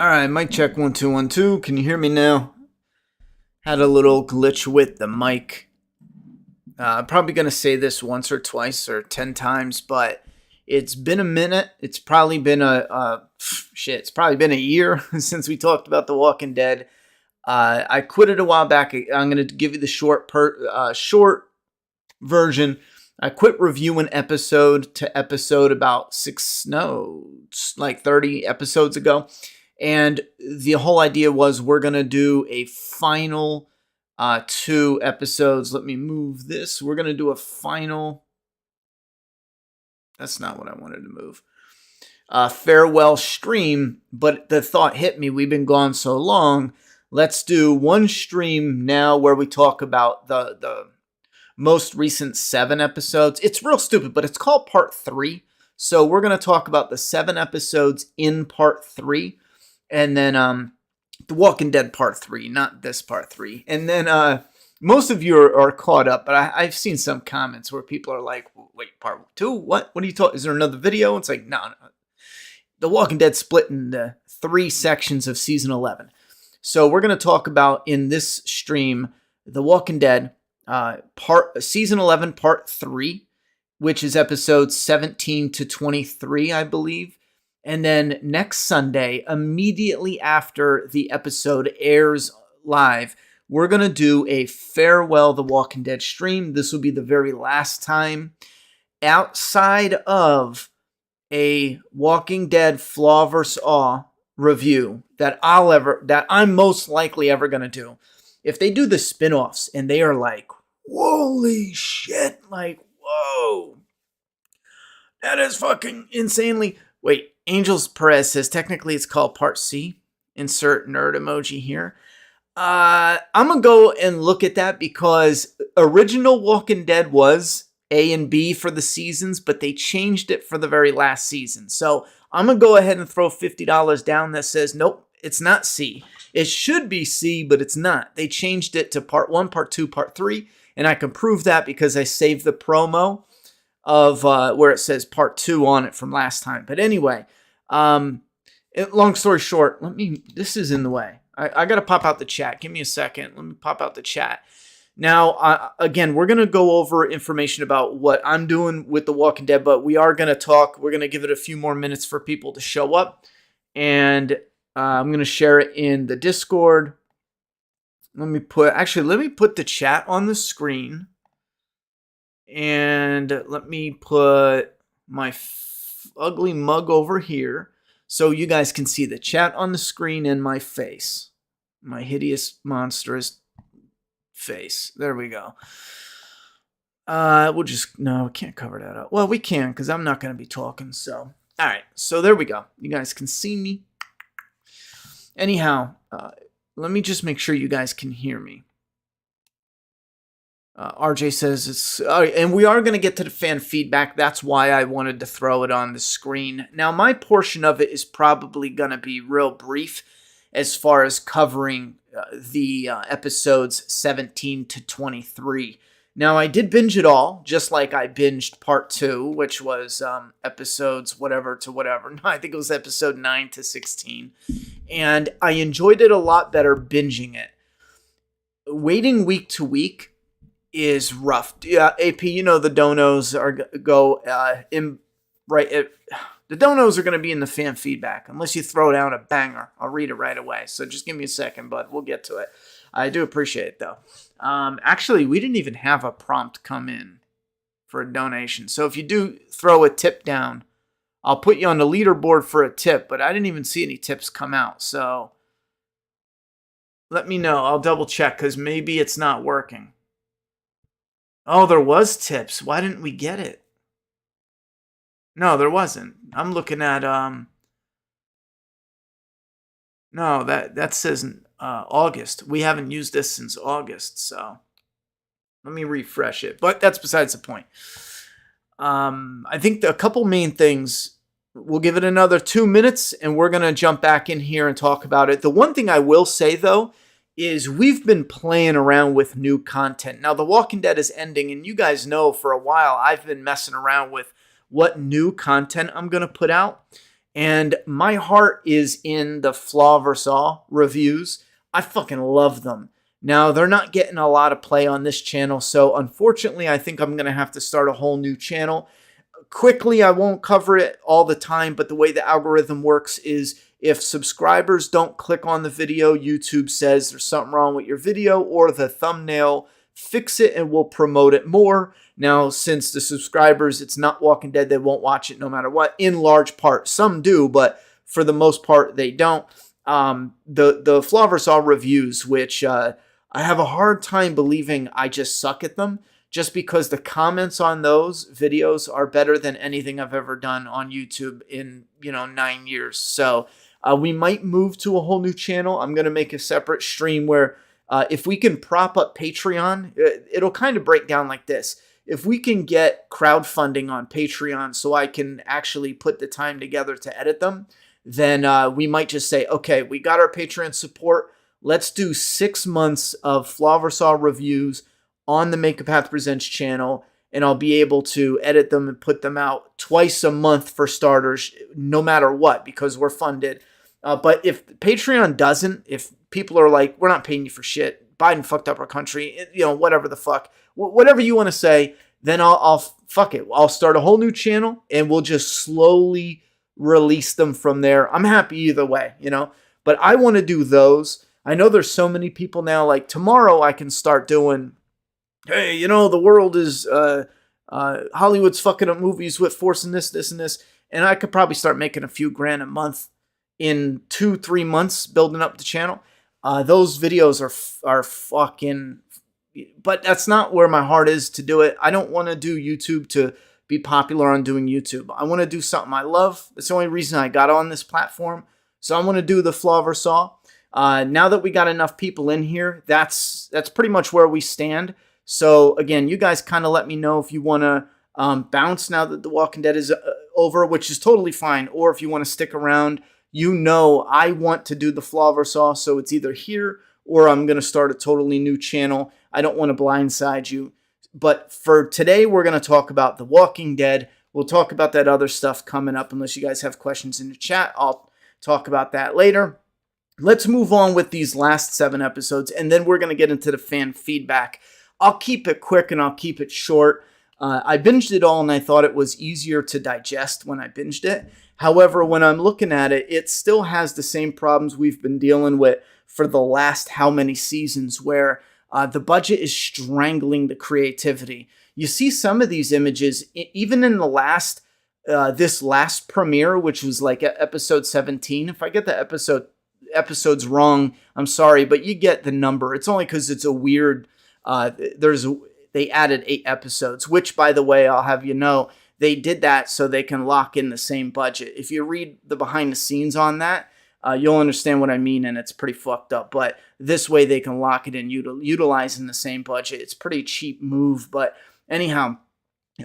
All right, mic check 1 2 1 2. Can you hear me now? Had a little glitch with the mic. Probably gonna say this once or twice or 10 times, but it's been a minute. It's probably been It's probably been a year since we talked about The Walking Dead. I quit it a while back. I'm gonna give you the short version. I quit reviewing episode to episode about 30 episodes ago. And the whole idea was we're going to do a final 2 episodes. Let me move this. We're going to do a final. That's not what I wanted to move. Farewell stream. But the thought hit me. We've been gone so long. Let's do one stream now where we talk about the most recent 7 episodes. It's real stupid, but it's called Part 3. So we're going to talk about the 7 episodes in Part 3. And then The Walking Dead Part 3, not this Part 3. And then most of you are caught up, but I've seen some comments where people are like, wait, Part 2? What are you talking? Is there another video? It's like, no. The Walking Dead split into 3 sections of Season 11. So we're going to talk about, in this stream, The Walking Dead Season 11 Part 3, which is episodes 17 to 23, I believe. And then next Sunday, immediately after the episode airs live, we're going to do a Farewell The Walking Dead stream. This will be the very last time outside of a Walking Dead Flaw vs. Awe review that I'm most likely ever going to do. If they do the spin-offs and they are like, holy shit, like, whoa, that is fucking insanely... Wait, Angels Perez says technically it's called Part C. Insert nerd emoji here. I'm going to go and look at that because original Walking Dead was A and B for the seasons, but they changed it for the very last season. So I'm going to go ahead and throw $50 down that says, nope, it's not C. It should be C, but it's not. They changed it to Part 1, Part 2, Part 3, and I can prove that because I saved the promo of where it says Part 2 on it from last time. But anyway, long story short, this is in the way. I got to pop out the chat. Give me a second. Let me pop out the chat. Now, again, we're going to go over information about what I'm doing with The Walking Dead, but we are going to talk. We're going to give it a few more minutes for people to show up, and I'm going to share it in the Discord. Let me put the chat on the screen. And let me put my ugly mug over here so you guys can see the chat on the screen and my face. My hideous, monstrous face. There we go. We can't cover that up. Well, we can because I'm not going to be talking. So, all right. So there we go. You guys can see me. Anyhow, let me just make sure you guys can hear me. RJ says it's... and we are going to get to the fan feedback. That's why I wanted to throw it on the screen. Now, my portion of it is probably going to be real brief as far as covering the episodes 17 to 23. Now, I did binge it all, just like I binged Part 2, which was episodes whatever to whatever. No, I think it was episode 9 to 16. And I enjoyed it a lot better binging it. Waiting week to week is rough. Yeah, AP, the donos are the donos are going to be in the fan feedback unless you throw down a banger. I'll read it right away. So just give me a second, but we'll get to it. I do appreciate it though. Actually, we didn't even have a prompt come in for a donation. So if you do throw a tip down, I'll put you on the leaderboard for a tip, but I didn't even see any tips come out. So let me know. I'll double check because maybe it's not working. Oh, there was tips. Why didn't we get it? No, there wasn't. I'm looking at no, that says August. We haven't used this since August, so let me refresh it. But that's besides the point. I think a couple main things. We'll give it another 2 minutes, and we're gonna jump back in here and talk about it. The one thing I will say though is we've been playing around with new content. Now, The Walking Dead is ending, and you guys know for a while I've been messing around with what new content I'm going to put out. And my heart is in the Flaw vs. All reviews. I fucking love them. Now, they're not getting a lot of play on this channel, so unfortunately, I think I'm going to have to start a whole new channel. Quickly, I won't cover it all the time, but the way the algorithm works is if subscribers don't click on the video, YouTube says there's something wrong with your video or the thumbnail, fix it and we'll promote it more. Now, since the subscribers, it's not Walking Dead, they won't watch it no matter what, in large part. Some do, but for the most part, they don't. The Flaw vs. All reviews, which I have a hard time believing I just suck at them, just because the comments on those videos are better than anything I've ever done on YouTube in, 9 years. So we might move to a whole new channel. I'm going to make a separate stream where if we can prop up Patreon, it'll kind of break down like this. If we can get crowdfunding on Patreon so I can actually put the time together to edit them, then we might just say, okay, we got our Patreon support. Let's do 6 months of Flaw vs. All reviews on the Make a Path Presents channel, and I'll be able to edit them and put them out twice a month for starters, no matter what, because we're funded. But if Patreon doesn't, if people are like, we're not paying you for shit, Biden fucked up our country, whatever the fuck, whatever you want to say, then I'll fuck it. I'll start a whole new channel, and we'll just slowly release them from there. I'm happy either way, but I want to do those. I know there's so many people now, like tomorrow I can start doing, hey, the world is, Hollywood's fucking up movies with forcing this, and this. And I could probably start making a few grand a month in 2-3 months building up the channel. Those videos are fucking, but that's not where my heart is to do it. I don't want to do YouTube to be popular on doing YouTube. I want to do something I love. That's the only reason I got on this platform. So I want to do the Flaw vs. All. Now that we got enough people in here, that's pretty much where we stand. So again, you guys kind of let me know if you want to bounce now that The Walking Dead is over, which is totally fine, or if you want to stick around. I want to do the Flaw vs. All, so it's either here or I'm going to start a totally new channel. I don't want to blindside you. But for today, we're going to talk about The Walking Dead. We'll talk about that other stuff coming up. Unless you guys have questions in the chat, I'll talk about that later. Let's move on with these last 7 episodes, and then we're going to get into the fan feedback. I'll keep it quick and I'll keep it short. I binged it all and I thought it was easier to digest when I binged it. However, when I'm looking at it, it still has the same problems we've been dealing with for the last how many seasons, where the budget is strangling the creativity. You see some of these images, even in the this last premiere, which was like episode 17. If I get the episodes wrong, I'm sorry, but you get the number. It's only because it's a weird, they added 8 episodes, which, by the way, I'll have you know, they did that so they can lock in the same budget. If you read the behind the scenes on that, you'll understand what I mean, and it's pretty fucked up. But this way they can lock it in, utilizing the same budget. It's a pretty cheap move. But anyhow,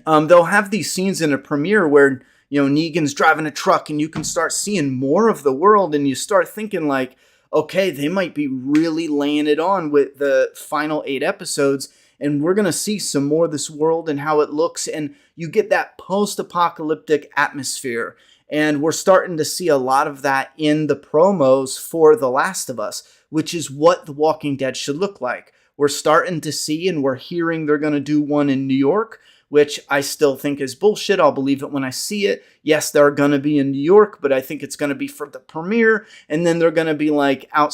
they'll have these scenes in a premiere where, Negan's driving a truck and you can start seeing more of the world, and you start thinking like, okay, they might be really laying it on with the final 8 episodes, and we're going to see some more of this world and how it looks, and you get that post-apocalyptic atmosphere. And we're starting to see a lot of that in the promos for The Last of Us, which is what The Walking Dead should look like. We're starting to see, and we're hearing they're going to do one in New York, which I still think is bullshit. I'll believe it when I see it. Yes, they're going to be in New York, but I think it's going to be for the premiere, and then they're going to be like out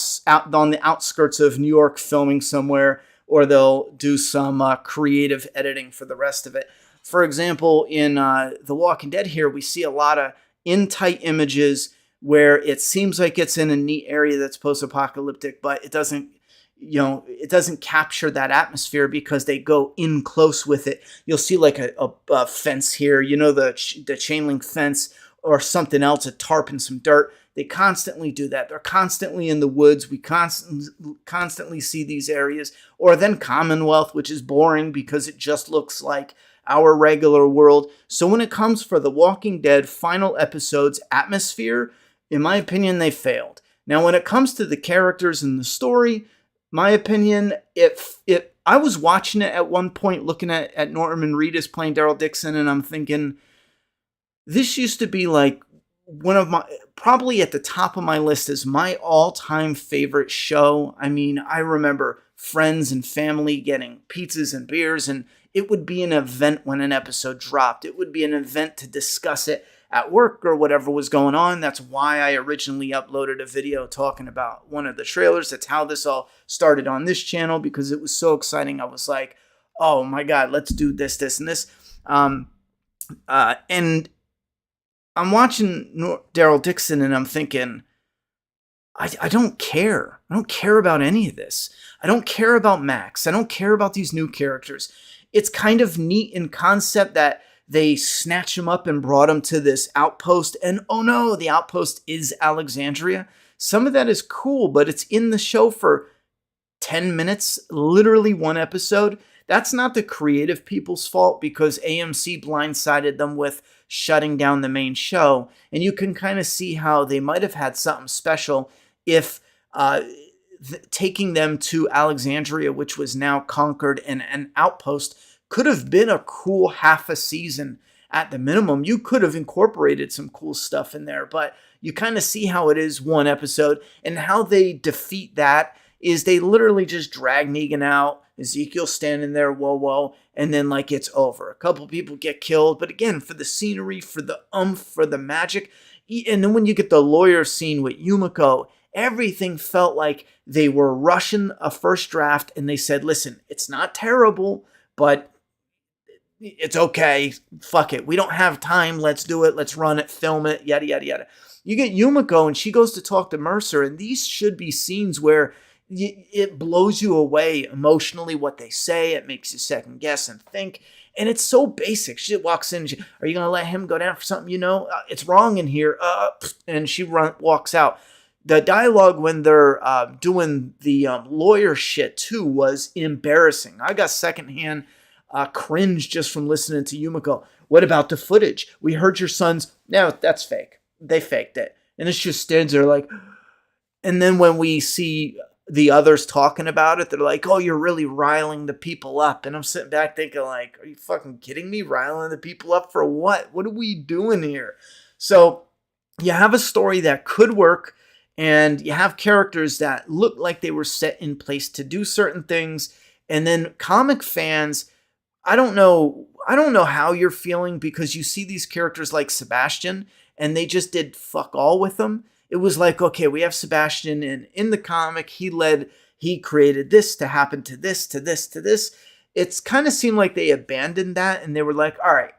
on the outskirts of New York filming somewhere, or they'll do some creative editing for the rest of it. For example, in The Walking Dead here, we see a lot of in-tight images where it seems like it's in a neat area that's post-apocalyptic, but it doesn't capture that atmosphere because they go in close with it. You'll see like a fence here, the chain link fence, or something else, a tarp and some dirt. They constantly do that. They're constantly in the woods. We constantly see these areas. Or then Commonwealth, which is boring because it just looks like our regular world. So when it comes for The Walking Dead final episodes atmosphere, in my opinion, they failed. Now, when it comes to the characters and the story, my opinion, if I was watching it at one point, looking at Norman Reedus playing Daryl Dixon, and I'm thinking, this used to be like one of my, probably at the top of my list is my all-time favorite show. I mean, I remember friends and family getting pizzas and beers, and it would be an event when an episode dropped. It would be an event to discuss it at work or whatever was going on. That's why I originally uploaded a video talking about one of the trailers. That's how this all started on this channel, because it was so exciting. I was like, oh my God, let's do this, this, and this. And I'm watching Daryl Dixon and I'm thinking, I don't care. I don't care about any of this. I don't care about Max. I don't care about these new characters. It's kind of neat in concept that they snatch him up and brought him to this outpost. And oh no, the outpost is Alexandria. Some of that is cool, but it's in the show for 10 minutes, literally one episode. That's not the creative people's fault, because AMC blindsided them with shutting down the main show. And you can kind of see how they might have had something special if taking them to Alexandria, which was now conquered and an outpost, could have been a cool half a season at the minimum. You could have incorporated some cool stuff in there, but you kind of see how it is one episode, and how they defeat that is they literally just drag Negan out. Ezekiel standing there, whoa, and then like it's over. A couple people get killed, but again, for the scenery, for the for the magic, and then when you get the lawyer scene with Yumiko, everything felt like they were rushing a first draft, and they said, listen, it's not terrible, but it's okay. Fuck it. We don't have time. Let's do it. Let's run it, film it, yada, yada, yada. You get Yumiko, and she goes to talk to Mercer, and these should be scenes where it blows you away emotionally what they say. It makes you second guess and think. And it's so basic. She walks in. Are you going to let him go down for something? You know, it's wrong in here. And she walks out. The dialogue when they're doing the lawyer shit too was embarrassing. I got secondhand cringe just from listening to Yumiko. What about the footage? We heard your son's. No, that's fake. They faked it. And it just stands there like. And then when we see the others talking about it, they're like, oh, you're really riling the people up. And I'm sitting back thinking like, are you fucking kidding me? Riling the people up for what? What are we doing here? So you have a story that could work, and you have characters that look like they were set in place to do certain things. And then comic fans, I don't know how you're feeling, because you see these characters like Sebastian and they just did fuck all with them. It was like, okay, we have Sebastian, and in the comic, he created this to happen to this, to this, to this. It's kind of seemed like they abandoned that, and they were like, all right,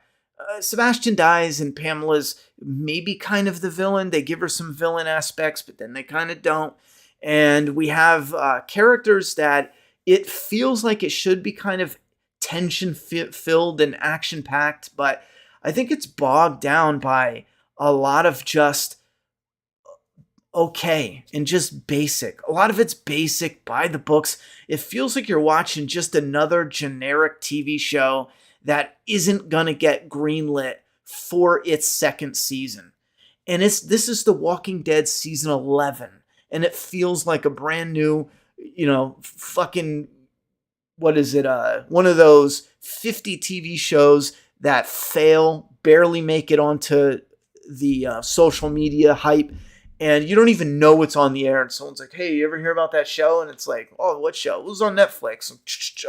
Sebastian dies, and Pamela's maybe kind of the villain. They give her some villain aspects, but then they kind of don't. And we have characters that it feels like it should be kind of tension-filled and action-packed, but I think it's bogged down by a lot of just okay and just basic. A lot of it's basic, by the books. It feels like you're watching just another generic TV show that isn't gonna get greenlit for its second season. And this is The Walking Dead season 11, and it feels like a brand new, fucking, what is it? One of those 50 TV shows that fail, barely make it onto the social media hype, and you don't even know it's on the air, and someone's like, hey, you ever hear about that show? And it's like, oh, what show? It was on Netflix.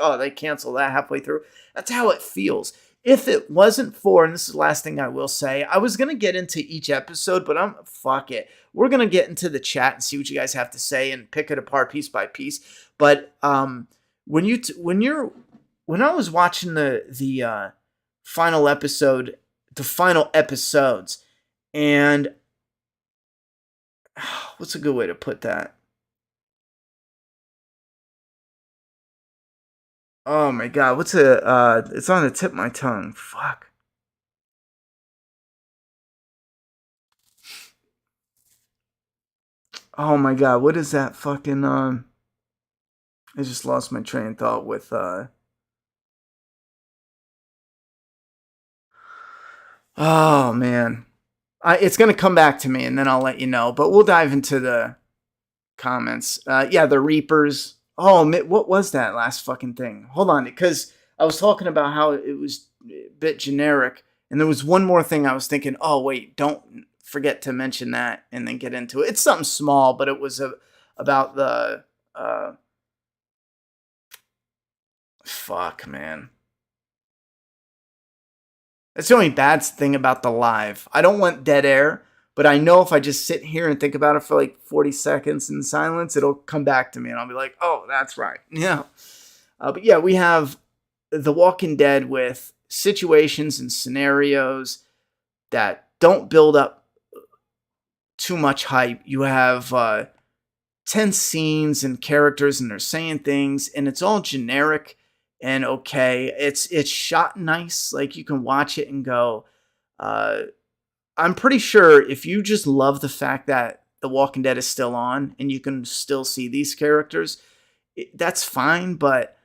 Oh, they canceled that halfway through. That's how it feels. If it wasn't for, and this is the last thing I will say, I was going to get into each episode, but fuck it. We're going to get into the chat and see what you guys have to say and pick it apart piece by piece. But when I was watching the final episode, the final episodes, and what's a good way to put that? Oh my God, it's on the tip of my tongue. Fuck. Oh my God, what is that fucking, I just lost my train of thought with, oh man. It's going to come back to me, and then I'll let you know, but we'll dive into the comments. Yeah, the Reapers. Oh, what was that last fucking thing? Hold on, because I was talking about how it was a bit generic, and there was one more thing I was thinking, oh, wait, don't forget to mention that and then get into it. It's something small, but it was about the fuck, man. That's the only bad thing about the live. I don't want dead air, but I know if I just sit here and think about it for like 40 seconds in silence, it'll come back to me and I'll be like, oh, that's right. Yeah. But yeah, we have The Walking Dead with situations and scenarios that don't build up too much hype. You have tense scenes and characters and they're saying things and it's all generic and okay. It's shot nice. Like you can watch it and go, I'm pretty sure if you just love the fact that The Walking Dead is still on and you can still see these characters, that's fine. But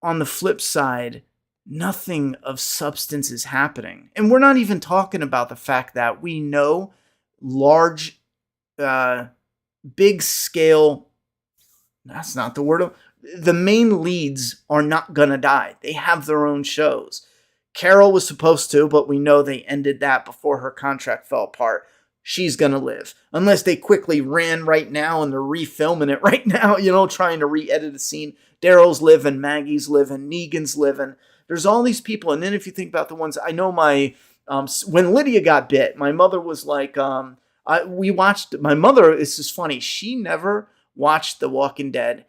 on the flip side, nothing of substance is happening. And we're not even talking about the fact that we know large, big scale, that's not the word. The main leads are not going to die. They have their own shows. Carol was supposed to, but we know they ended that before her contract fell apart. She's going to live. Unless they quickly ran right now and they're refilming it right now, trying to re-edit a scene. Daryl's living, Maggie's living, Negan's living. There's all these people. And then if you think about the ones, I know when Lydia got bit, my mother was like, we watched, my mother, this is funny, she never watched The Walking Dead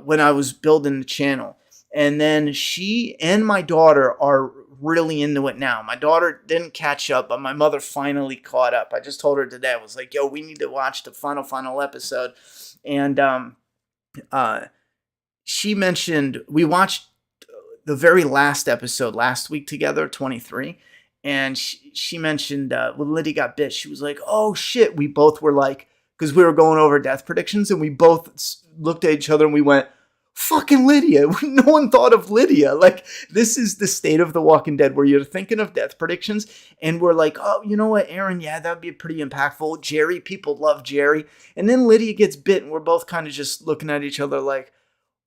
when I was building the channel. And then she and my daughter are really into it now. My daughter didn't catch up, but my mother finally caught up. I just told her today, I was like, yo, we need to watch the final episode. And she mentioned, we watched the very last episode last week together, 23. And she mentioned when Lydia got bit, she was like, oh shit. We both were like, because we were going over death predictions and we both looked at each other and we went, fucking Lydia. No one thought of Lydia. Like, this is the state of The Walking Dead where you're thinking of death predictions and we're like, oh, you know what, Aaron? Yeah, that'd be pretty impactful. Jerry, people love Jerry. And then Lydia gets bit and we're both kind of just looking at each other like,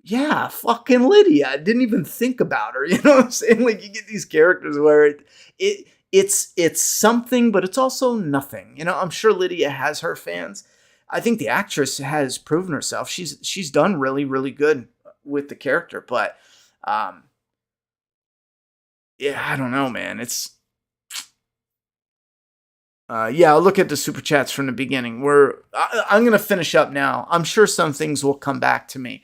yeah, fucking Lydia. I didn't even think about her. You know what I'm saying? Like, you get these characters where it's something, but it's also nothing. I'm sure Lydia has her fans. I think the actress has proven herself. She's done really, really good with the character, but yeah, I don't know, man. It's I'll look at the super chats from the beginning. I'm gonna finish up now. I'm sure some things will come back to me.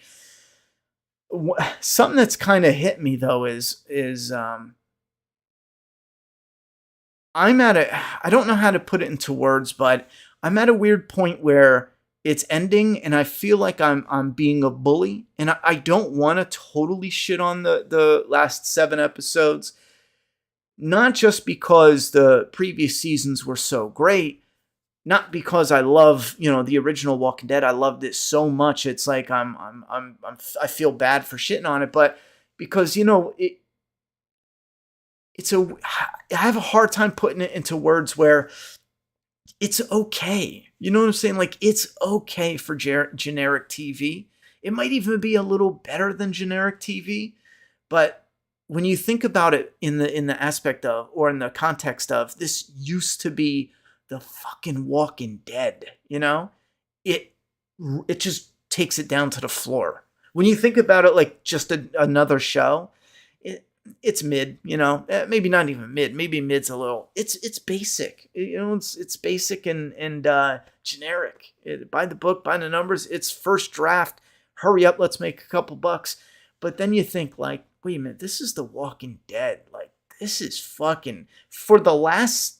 Something that's kind of hit me though is I don't know how to put it into words, but I'm at a weird point where it's ending and I feel like I'm being a bully, and I don't want to totally shit on the last 7 episodes, not just because the previous seasons were so great, not because I love, the original Walking Dead. I loved it so much. It's like I feel bad for shitting on it, but because I have a hard time putting it into words where it's okay. You know what I'm saying? Like, it's okay for generic TV. It might even be a little better than generic TV. But when you think about it in the aspect of, or in the context of, this used to be the fucking Walking Dead, it just takes it down to the floor. When you think about it like just another show, it's mid, maybe not even mid, maybe mid's a little, it's basic, it's basic and generic. By the book, by the numbers, it's first draft, hurry up, let's make a couple bucks. But then you think like, wait a minute, this is The Walking Dead. Like, this is fucking, for the last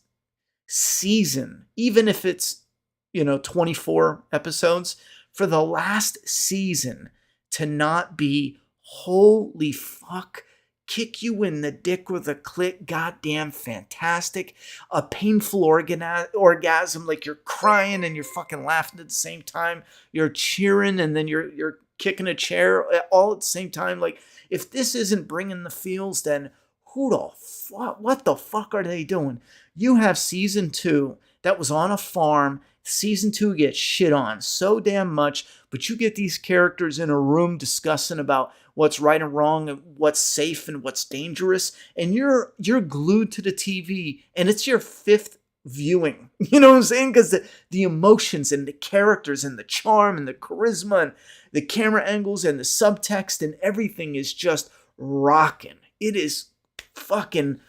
season, even if it's, 24 episodes, for the last season to not be, holy fuck, kick you in the dick with a click, goddamn fantastic, a painful orgasm, like you're crying and you're fucking laughing at the same time, you're cheering and then you're kicking a chair all at the same time. Like, if this isn't bringing the feels, then what the fuck are they doing? You have season 2 that was on a farm. Season 2 gets shit on so damn much, but you get these characters in a room discussing about what's right and wrong and what's safe and what's dangerous, and you're glued to the TV, and it's your 5th viewing. You know what I'm saying? Because the emotions and the characters and the charm and the charisma and the camera angles and the subtext and everything is just rocking. It is fucking,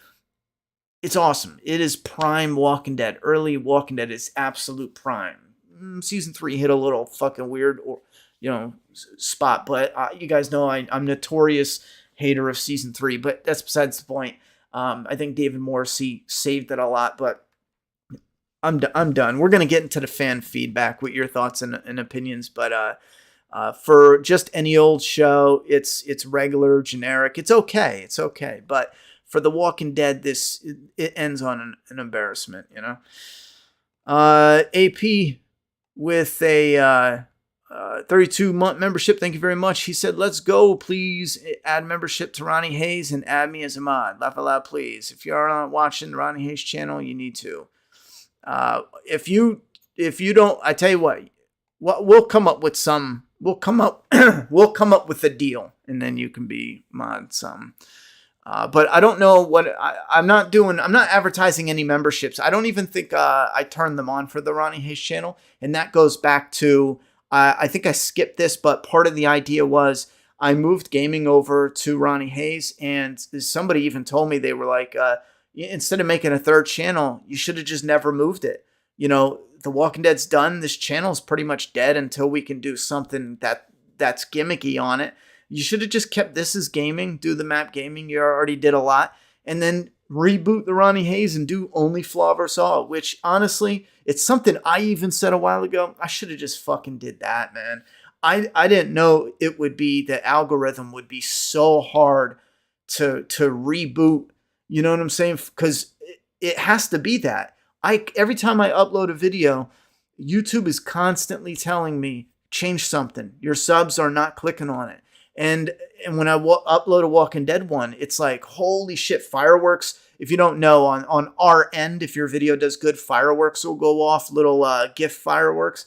it's awesome. It is prime Walking Dead. Early Walking Dead is absolute prime. Season 3 hit a little fucking weird, or spot, but you guys know I'm notorious hater of season 3, but that's besides the point. I think David Morrissey saved it a lot, but I'm done. We're gonna get into the fan feedback with your thoughts and opinions, but for just any old show, it's regular, generic. It's okay, but for The Walking Dead, it ends on an embarrassment, AP with a 32-month membership. Thank you very much. He said, let's go. Please add membership to Ronnie Hayes and add me as a mod. Laugh out loud, please. If you are not watching the Ronnie Hayes channel, you need to. If you don't, I tell you what we'll come up with we'll come up with a deal, and then you can be mod some. But I don't know what I'm not advertising any memberships. I don't even think I turned them on for the Ronnie Hayes channel. And that goes back to, I think I skipped this, but part of the idea was I moved gaming over to Ronnie Hayes, and somebody even told me, they were like, instead of making a third channel, you should have just never moved it. The Walking Dead's done. This channel is pretty much dead until we can do something that's gimmicky on it. You should have just kept this as gaming, do the map gaming. You already did a lot. And then reboot the Ronnie Hayes and do only Flaw vs. All, which honestly, it's something I even said a while ago. I should have just fucking did that, man. I didn't know it would be, the algorithm would be so hard to reboot. You know what I'm saying? Because it has to be that. Every time I upload a video, YouTube is constantly telling me, change something. Your subs are not clicking on it. And when I upload a Walking Dead one, it's like, holy shit, fireworks. If you don't know, on our end, if your video does good, fireworks will go off, little GIF fireworks.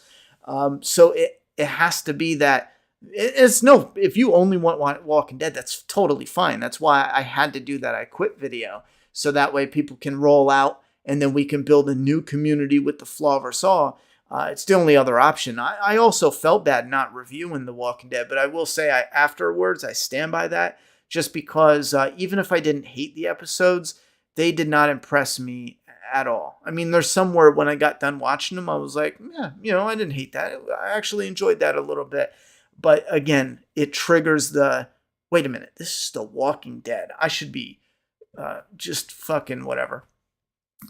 So it has to be that. If you only want Walking Dead, that's totally fine. That's why I had to do that I quit video. So that way people can roll out, and then we can build a new community with the Flaw vs. All. It's the only other option. I also felt bad not reviewing The Walking Dead, but I will say afterwards I stand by that, just because even if I didn't hate the episodes, they did not impress me at all. I mean, there's somewhere when I got done watching them, I was like, yeah, I didn't hate that. I actually enjoyed that a little bit. But again, it triggers wait a minute, this is The Walking Dead. I should be just fucking whatever.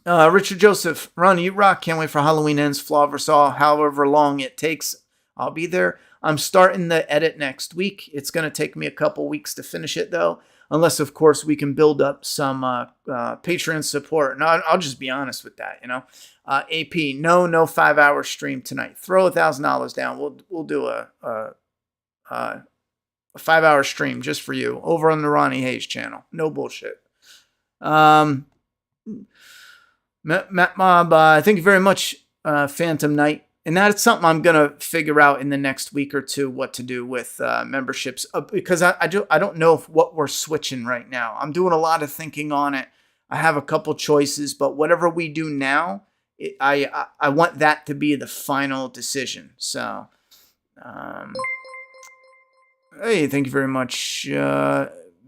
Richard Joseph, Ron, you rock. Can't wait for Halloween Ends, Flaw vs. All, however long it takes. I'll be there. I'm starting the edit next week. It's going to take me a couple weeks to finish it, though, unless, of course, we can build up some Patreon support. And I'll just be honest with that, AP, no 5-hour stream tonight. Throw $1,000 down. We'll do a 5-hour stream just for you over on the Ronnie Hayes channel. No bullshit. Matt Mob, thank you very much, Phantom Knight. And that's something I'm going to figure out in the next week or two, what to do with memberships, because I don't know what we're switching right now. I'm doing a lot of thinking on it. I have a couple choices, but whatever we do now, I want that to be the final decision. So, hey, thank you very much.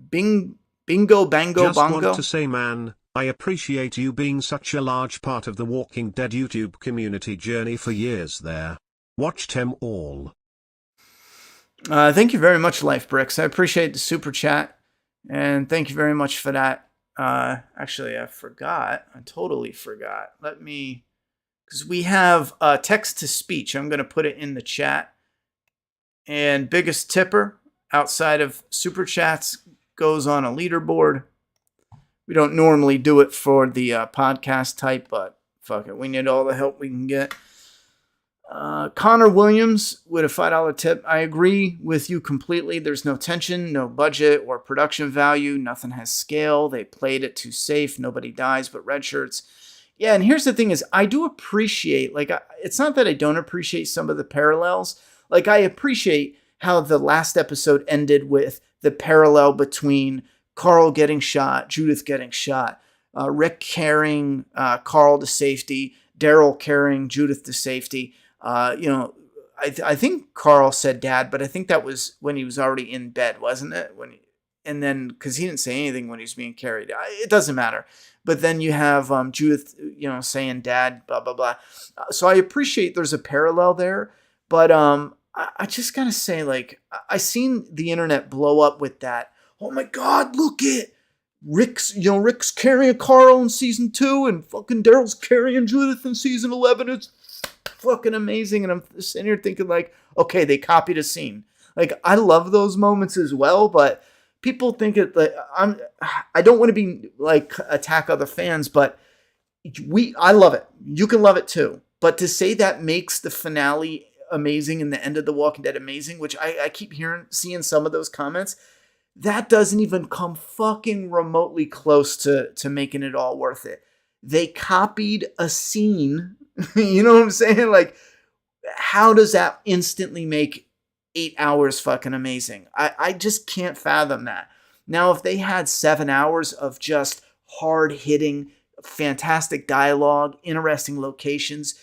Bingo, Bango, Just Bongo. want to say, man, I appreciate you being such a large part of the Walking Dead YouTube community journey for years there. Watched them all. Thank you very much, Life Bricks. I appreciate the super chat, and thank you very much for that. Actually, I forgot. I totally forgot. Because we have text to speech. I'm going to put it in the chat. And biggest tipper outside of super chats goes on a leaderboard. We don't normally do it for the podcast type, but fuck it. We need all the help we can get. Connor Williams with a $5 tip. I agree with you completely. There's no tension, no budget or production value. Nothing has scale. They played it too safe. Nobody dies but red shirts. Yeah, and here's the thing is, I do appreciate, it's not that I don't appreciate some of the parallels. I appreciate how the last episode ended with the parallel between Carl getting shot, Judith getting shot, Rick carrying Carl to safety, Daryl carrying Judith to safety. I think Carl said dad, but I think that was when he was already in bed, wasn't it? And then because he didn't say anything when he was being carried, it doesn't matter. But then you have Judith, saying dad, blah blah blah. So I appreciate there's a parallel there, but I just gotta say, like, I seen the internet blow up with that. Oh my God, look it. Rick's carrying Carl in season 2 and fucking Daryl's carrying Judith in season 11. It's fucking amazing. And I'm sitting here thinking, like, okay, they copied a scene. Like, I love those moments as well, but people think it like I don't want to be like attack other fans, but I love it. You can love it too. But to say that makes the finale amazing and the end of The Walking Dead amazing, which I keep seeing some of those comments, that doesn't even come fucking remotely close to making it all worth it. They copied a scene. You know what I'm saying? Like, how does that instantly make 8 hours fucking amazing? I just can't fathom that. Now, if they had 7 hours of just hard-hitting, fantastic dialogue, interesting locations,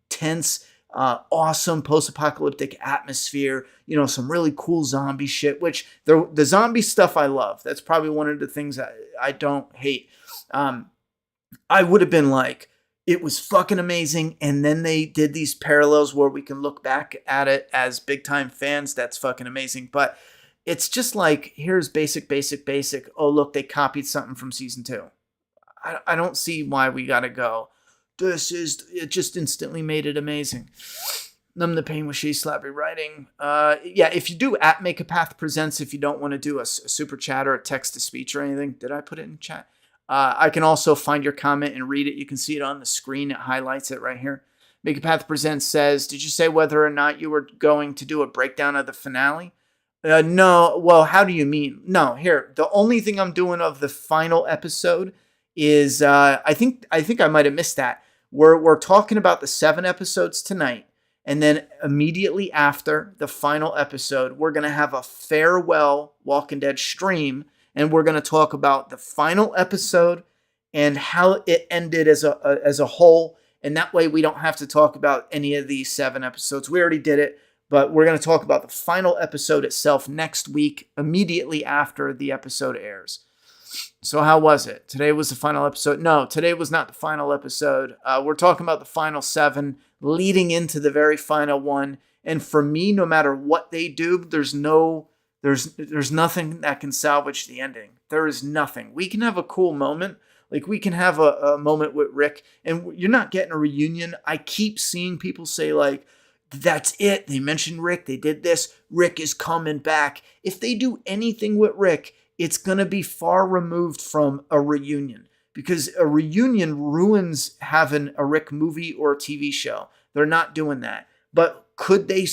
tense, awesome post-apocalyptic atmosphere, some really cool zombie shit, which the zombie stuff I love. That's probably one of the things I don't hate. I would have been like, it was fucking amazing, and then they did these parallels where we can look back at it as big-time fans. That's fucking amazing. But it's just like, here's basic. Oh, look, they copied something from season 2. I don't see why we gotta go. It just instantly made it amazing. Numb the pain with she slappy writing. Yeah, if you do at Make a Path Presents, if you don't want to do a super chat or a text to speech or anything, did I put it in chat? I can also find your comment and read it. You can see it on the screen. It highlights it right here. Make a Path Presents says, did you say whether or not you were going to do a breakdown of the finale? No. Well, how do you mean? No, here. The only thing I'm doing of the final episode is, I think I might have missed that. We're talking about the 7 episodes tonight. And then immediately after the final episode, we're going to have a farewell Walking Dead stream. And we're going to talk about the final episode and how it ended as a whole. And that way we don't have to talk about any of these 7 episodes. We already did it, but we're going to talk about the final episode itself next week, immediately after the episode airs. So how was it? Today was the final episode? No, today was not the final episode. We're talking about the final 7 leading into the very final one. And for me, no matter what they do, there's nothing that can salvage the ending. There is nothing. We can have a cool moment. Like, we can have a moment with Rick, and you're not getting a reunion. I keep seeing people say, like, that's it. They mentioned Rick. They did this. Rick is coming back. If they do anything with Rick, it's going to be far removed from a reunion, because a reunion ruins having a Rick movie or a TV show. They're not doing that. But could they,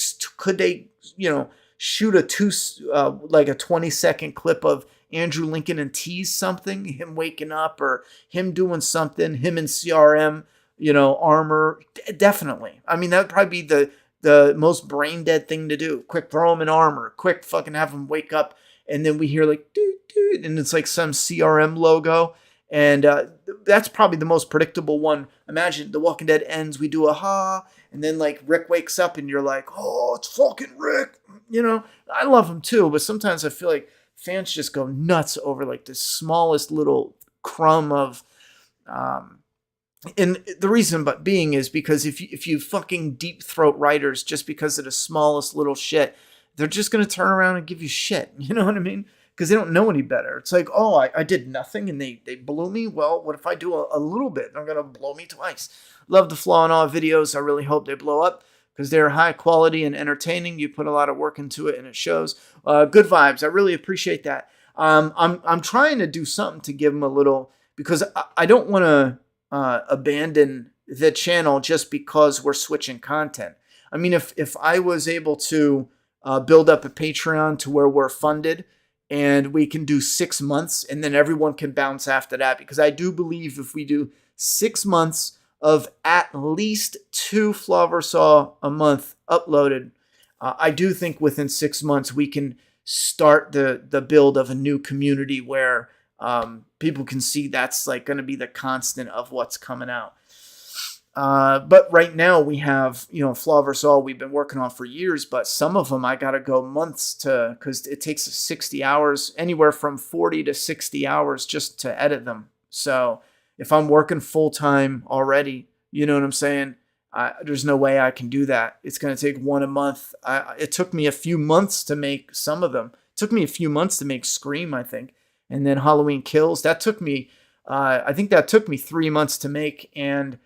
shoot a 20-second clip of Andrew Lincoln and tease something, him waking up or him doing something, him in CRM, armor? Definitely. I mean, that would probably be the most brain dead thing to do. Quick, throw him in armor. Quick, fucking have him wake up. And then we hear like, doo, doo, and it's like some CRM logo. And that's probably the most predictable one. Imagine The Walking Dead ends, we do a ha, and then like Rick wakes up and you're like, oh, it's fucking Rick. I love him too, but sometimes I feel like fans just go nuts over like the smallest little crumb of, and the reason being is because if you fucking deep throat writers just because of the smallest little shit, they're just going to turn around and give you shit. You know what I mean? Because they don't know any better. It's like, oh, I did nothing and they blew me. Well, what if I do a little bit? They're going to blow me twice. Love the flaw in all videos. I really hope they blow up because they're high quality and entertaining. You put a lot of work into it and it shows. Good vibes. I really appreciate that. I'm trying to do something to give them a little, because I don't want to abandon the channel just because we're switching content. I mean, if I was able to build up a Patreon to where we're funded and we can do 6 months and then everyone can bounce after that, because I do believe if we do 6 months of at least 2 Flaw a month uploaded, I do think within 6 months we can start the build of a new community where People can see that's like going to be the constant of what's coming out. But right now we have, Flaw vs. All we've been working on for years, but some of them I got to go months because it takes 60 hours, anywhere from 40 to 60 hours just to edit them. So if I'm working full time already, you know what I'm saying? There's no way I can do that. It's going to take one a month. It took me a few months to make some of them. It took me a few months to make Scream, I think. And then Halloween Kills, that took me, I think that took me 3 months to make. And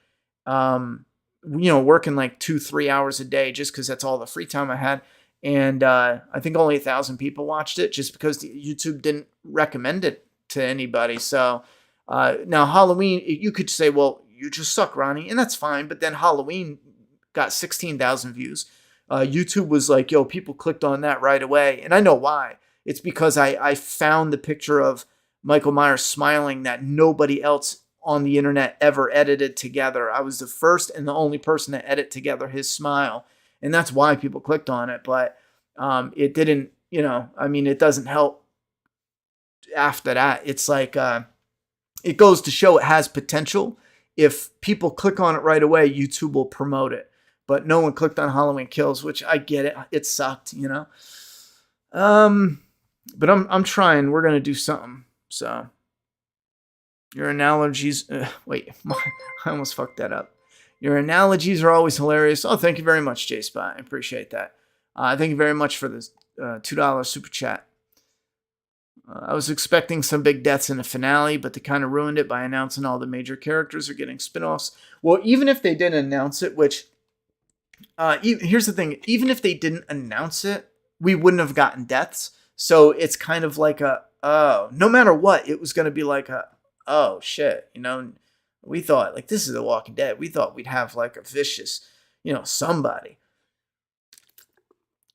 working like 2-3 hours a day just because that's all the free time I had. And I think only 1,000 people watched it just because YouTube didn't recommend it to anybody. So now Halloween, you could say, well, you just suck, Ronnie, and that's fine. But then Halloween got 16,000 views. YouTube was like, yo, people clicked on that right away. And I know why. It's because I found the picture of Michael Myers smiling that nobody else on the internet ever edited together. I was the first and the only person to edit together his smile. And that's why people clicked on it. But it didn't, it doesn't help after that. It's like, it goes to show it has potential. If people click on it right away, YouTube will promote it. But no one clicked on Halloween Kills, which I get it. It sucked, But I'm trying. We're going to do something. So. Your analogies, wait, I almost fucked that up. Your analogies are always hilarious. Oh, thank you very much, J-Spot. I appreciate that. Thank you very much for the $2 super chat. I was expecting some big deaths in the finale, but they kind of ruined it by announcing all the major characters are getting spin-offs. Well, even if they didn't announce it, which, here's the thing, even if they didn't announce it, we wouldn't have gotten deaths. So it's kind of like no matter what, it was going to be like oh shit, we thought like this is The Walking Dead. We thought we'd have like a vicious, somebody.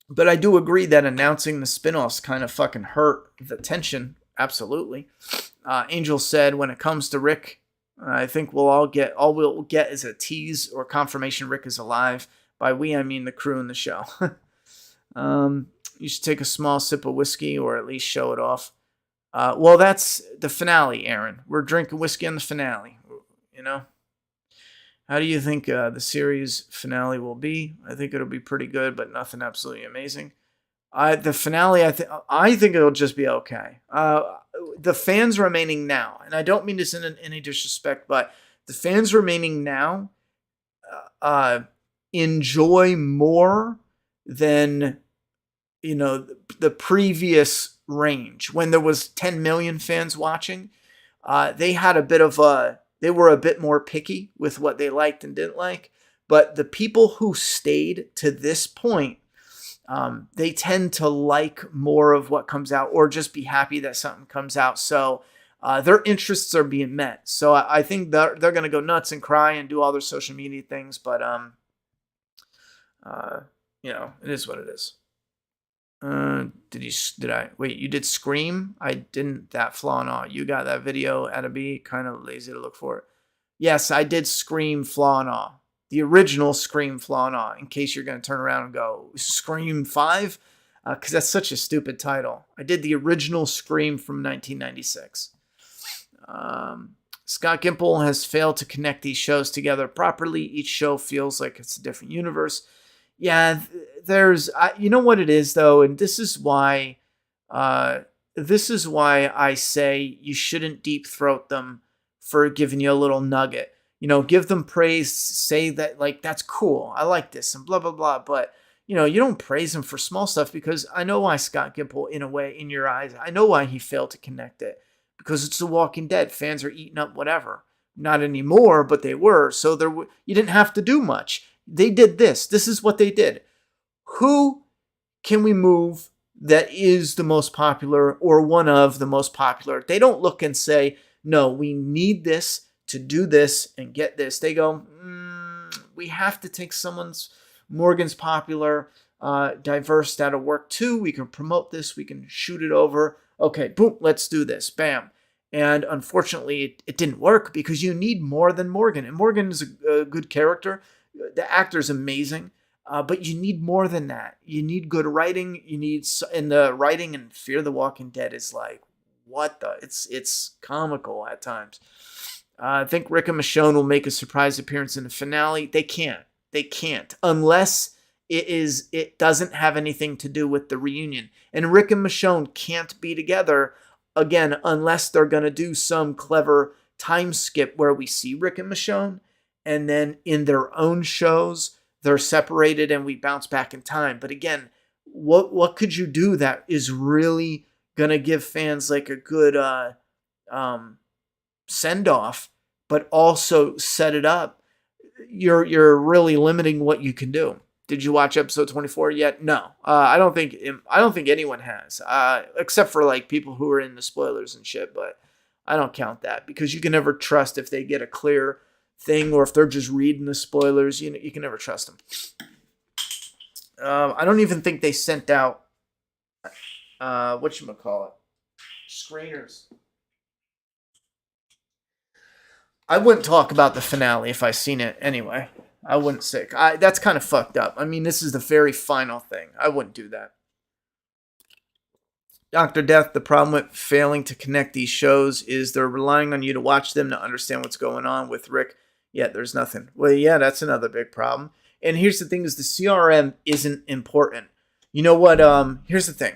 But I do agree that announcing the spinoffs kind of fucking hurt the tension. Absolutely. Angel said when it comes to Rick, I think all we'll get is a tease or confirmation Rick is alive. By we, I mean the crew in the show. You should take a small sip of whiskey or at least show it off. Well, that's the finale, Aaron. We're drinking whiskey on the finale, How do you think the series finale will be? I think it'll be pretty good, but nothing absolutely amazing. The finale, I think it'll just be okay. The fans remaining now, and I don't mean this in any disrespect, but the fans remaining now enjoy more than the previous range when there was 10 million fans watching. They had they were a bit more picky with what they liked and didn't like, but the people who stayed to this point, they tend to like more of what comes out or just be happy that something comes out. So their interests are being met. So I think they're going to go nuts and cry and do all their social media things, but it is what it is. You did Scream? I didn't. That Flaw and Awe. You got that video at a B. Kind of lazy to look for it. Yes, I did Scream, Flaw and Awe. The original Scream, Flaw and Awe. In case you're going to turn around and go, Scream 5? Because that's such a stupid title. I did the original Scream from 1996. Scott Gimple has failed to connect these shows together properly. Each show feels like it's a different universe. Yeah, there's, you know what it is though, and this is why I say you shouldn't deep throat them for giving you a little nugget. Give them praise, say that like that's cool, I like this, and blah blah blah. But you don't praise him for small stuff because I know why Scott Gimple, in a way, in your eyes, I know why he failed to connect it because it's The Walking Dead. Fans are eating up whatever. Not anymore, but they were. So you didn't have to do much. They did this. This is what they did. Who can we move that is the most popular or one of the most popular? They don't look and say, no, we need this to do this and get this. They go, we have to take Morgan's popular, diverse, that'll work too. We can promote this. We can shoot it over. Okay, boom, let's do this. Bam. And unfortunately, it didn't work because you need more than Morgan. And Morgan is a good character. The actor's amazing, but you need more than that. You need good writing. And the writing in Fear the Walking Dead is like, what the? It's comical at times. I think Rick and Michonne will make a surprise appearance in the finale. They can't. They can't unless it doesn't have anything to do with the reunion. And Rick and Michonne can't be together again unless they're gonna do some clever time skip where we see Rick and Michonne, and then in their own shows they're separated and we bounce back in time. But again, what could you do that is really gonna give fans like a good send off, but also set it up? You're really limiting what you can do. Did you watch episode 24 yet? No, I don't think anyone has, except for like people who are in the spoilers and shit. But I don't count that because you can never trust if they get a clear thing or if they're just reading the spoilers. You can never trust them. I don't even think they sent out whatchamacallit, screeners. I wouldn't talk about the finale if I seen it anyway. I wouldn't say. That's kind of fucked up. I mean, this is the very final thing. I wouldn't do that. Dr. Death, the problem with failing to connect these shows is they're relying on you to watch them to understand what's going on with Rick. Yet there's nothing. Well, yeah, that's another big problem. And here's the thing is the CRM isn't important. You know what? Here's the thing.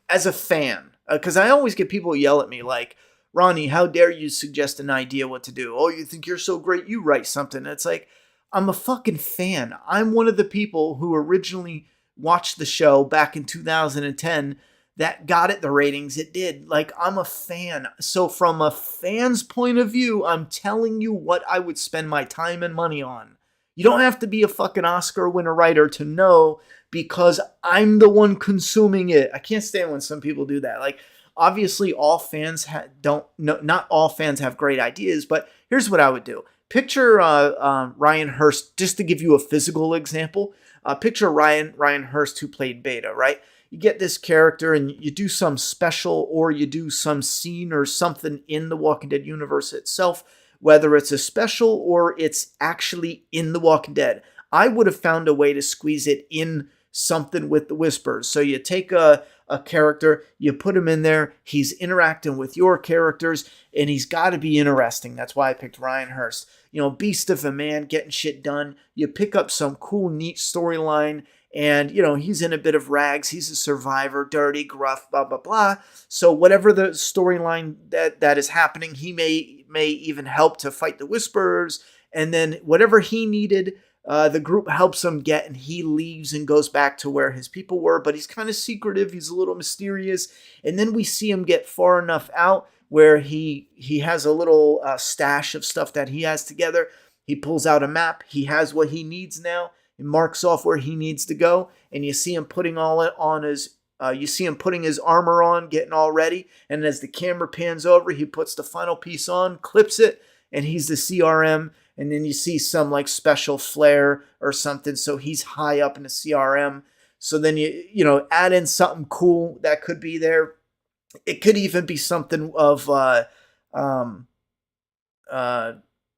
As a fan, because I always get people yell at me like, Ronnie, how dare you suggest an idea what to do? Oh, you think you're so great, you write something. It's like, I'm a fucking fan. I'm one of the people who originally watched the show back in 2010 that got it the ratings it did. Like, I'm a fan. So from a fan's point of view, I'm telling you what I would spend my time and money on. You don't have to be a fucking Oscar winner writer to know because I'm the one consuming it. I can't stand when some people do that. Like, obviously all fans not all fans have great ideas, but here's what I would do. Picture Ryan Hurst, just to give you a physical example. Picture Ryan Hurst who played Beta, right? You get this character and you do some special or you do some scene or something in the Walking Dead universe itself, whether it's a special or it's actually in the Walking Dead. I would have found a way to squeeze it in something with the Whispers. So you take a character, you put him in there, he's interacting with your characters, and he's got to be interesting. That's why I picked Ryan Hurst. You know, beast of a man, getting shit done. You pick up some cool, neat storyline, and, you know, he's in a bit of rags. He's a survivor, dirty, gruff, blah, blah, blah. So whatever the storyline that is happening, he may even help to fight the Whisperers, and then whatever he needed, the group helps him get, and he leaves and goes back to where his people were, but he's kind of secretive. He's a little mysterious. And then we see him get far enough out where he has a little stash of stuff that he has together. He pulls out a map. He has what he needs now. He marks off where he needs to go. And you see him putting his armor on, getting all ready. And as the camera pans over, he puts the final piece on, clips it, and he's the CRM. And then you see some like special flare or something. So he's high up in the CRM. So then you know, add in something cool that could be there. It could even be something of, well,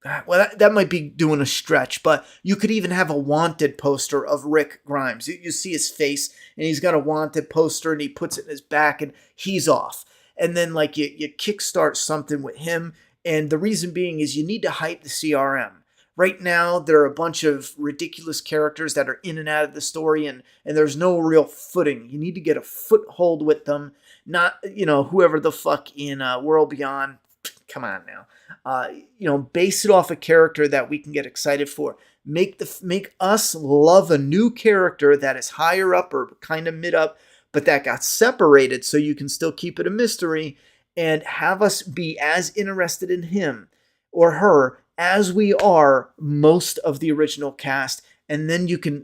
that might be doing a stretch, but you could even have a wanted poster of Rick Grimes. You see his face and he's got a wanted poster and he puts it in his back and he's off. And then like you kickstart something with him. And the reason being is you need to hype the CRM. Right now, there are a bunch of ridiculous characters that are in and out of the story, and there's no real footing. You need to get a foothold with them, not, you know, whoever the fuck in World Beyond. Come on now. You know, base it off a character that we can get excited for. Make us love a new character that is higher up or kind of mid up, but that got separated so you can still keep it a mystery. And have us be as interested in him or her as we are most of the original cast. And then you can,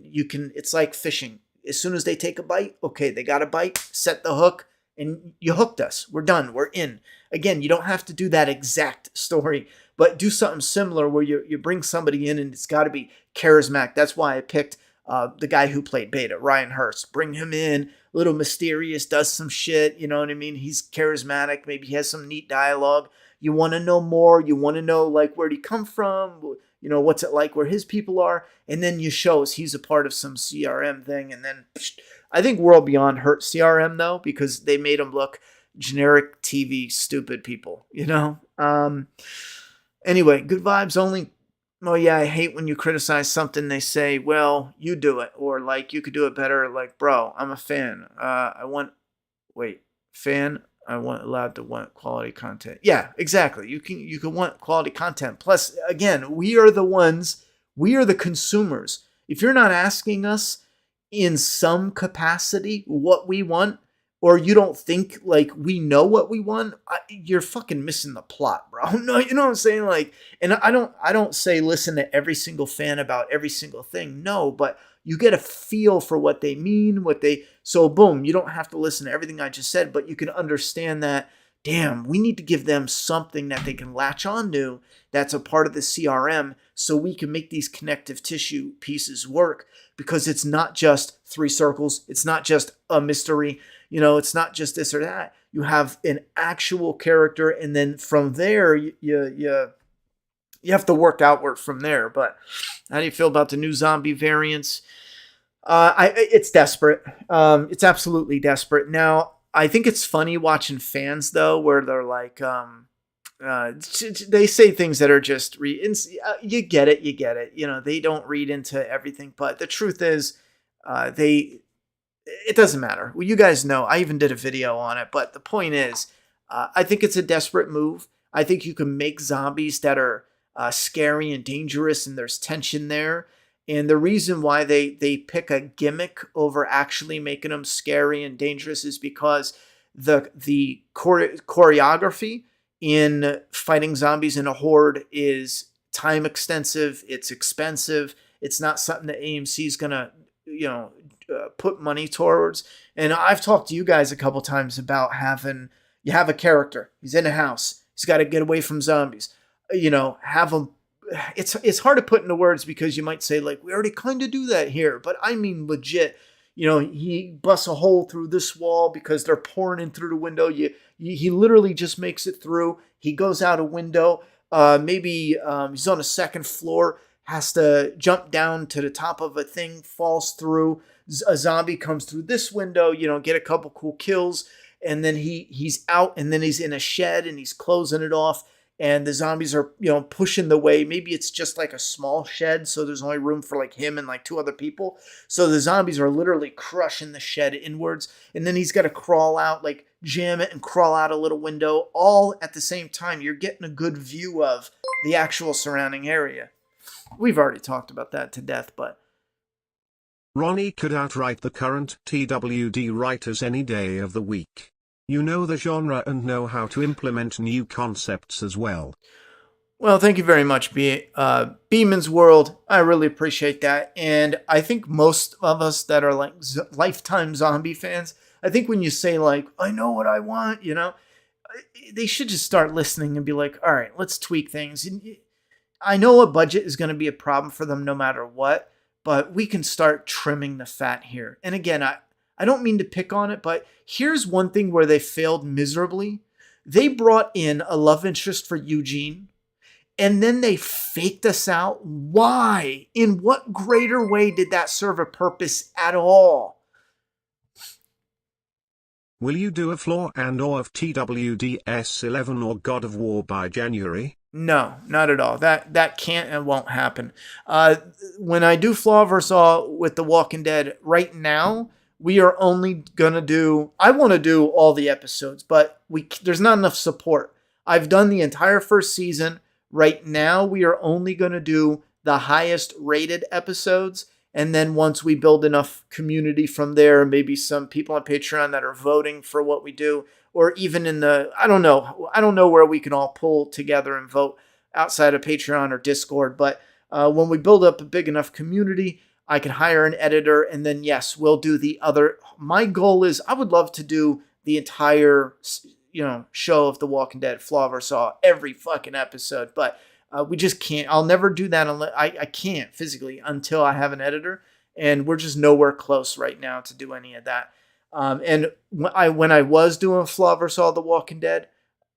it's like fishing. As soon as they take a bite, okay, they got a bite, set the hook, and you hooked us. We're done. We're in. Again, you don't have to do that exact story, but do something similar where you bring somebody in and it's got to be charismatic. That's why I picked the guy who played Beta, Ryan Hurst. Bring him in, a little mysterious, does some shit, you know what I mean? He's charismatic, maybe he has some neat dialogue. You want to know more, you want to know like where'd he come from, you know, what's it like where his people are, and then you show us he's a part of some CRM thing, and then I think World Beyond hurt CRM though, because they made him look generic TV stupid people, you know? Anyway, good vibes only. Oh yeah, I hate when you criticize something. They say, "Well, you do it," or like, "You could do it better." Like, bro, I'm a fan. I want wait, fan. I want allowed to want quality content. Yeah, exactly. You can want quality content. Plus, again, we are the ones. We are the consumers. If you're not asking us in some capacity what we want, or you don't think like we know what we want, you're fucking missing the plot, bro. No, you know what I'm saying? Like, and I don't say listen to every single fan about every single thing. No, but you get a feel for what they mean, so boom, you don't have to listen to everything I just said, but you can understand that, damn, we need to give them something that they can latch on to that's a part of the CRM so we can make these connective tissue pieces work, because it's not just three circles, it's not just a mystery, it's not just this or that. You have an actual character, and then from there, you have to work outward from there. But how do you feel about the new zombie variants? It's desperate. It's absolutely desperate. Now, I think it's funny watching fans though, where they're like, they say things that are just you get it. They don't read into everything, but the truth is, it doesn't matter. Well, you guys know, I even did a video on it, but the point is, I think it's a desperate move. I think you can make zombies that are scary and dangerous, and there's tension there. And the reason why they pick a gimmick over actually making them scary and dangerous is because the choreography in fighting zombies in a horde is time extensive. It's expensive. It's not something that AMC is gonna put money towards. And I've talked to you guys a couple times about you have a character. He's in a house. He's got to get away from zombies. Have him. It's hard to put into words because you might say, like, we already kind of do that here, but I mean legit. He busts a hole through this wall because they're pouring in through the window. He literally just makes it through. He goes out a window. Maybe he's on a second floor, has to jump down to the top of a thing, falls through. A zombie comes through this window, get a couple cool kills, and then he's out, and then he's in a shed and he's closing it off. And the zombies are, pushing the way. Maybe it's just like a small shed, so there's only room for like him and like two other people. So the zombies are literally crushing the shed inwards. And then he's got to crawl out, like jam it and crawl out a little window, all at the same time. You're getting a good view of the actual surrounding area. We've already talked about that to death, but Ronnie could outwrite the current TWD writers any day of the week. You know the genre and know how to implement new concepts as well. Well, thank you very much, Beeman's World. I really appreciate that. And I think most of us that are like lifetime zombie fans, I think when you say like, I know what I want, they should just start listening and be like, all right, let's tweak things. And I know a budget is going to be a problem for them no matter what, but we can start trimming the fat here. And again, I don't mean to pick on it, but here's one thing where they failed miserably. They brought in a love interest for Eugene, and then they faked us out. Why? In what greater way did that serve a purpose at all? Will you do a floor and or of TWDS 11 or God of War by January? No, not at all. That can't and won't happen. When I do Flaw vs. All with The Walking Dead right now, we are only going to do, I want to do all the episodes, but there's not enough support. I've done the entire first season. Right now, we are only going to do the highest rated episodes. And then once we build enough community from there, maybe some people on Patreon that are voting for what we do, or even in I don't know where we can all pull together and vote outside of Patreon or Discord. But when we build up a big enough community, I can hire an editor, and then yes, we'll do the other. My goal is I would love to do the entire, show of The Walking Dead, Flaw vs. All, every fucking episode, but we just can't. I'll never do that unless I can't physically until I have an editor, and we're just nowhere close right now to do any of that. And when I was doing Flaw vs. All, The Walking Dead,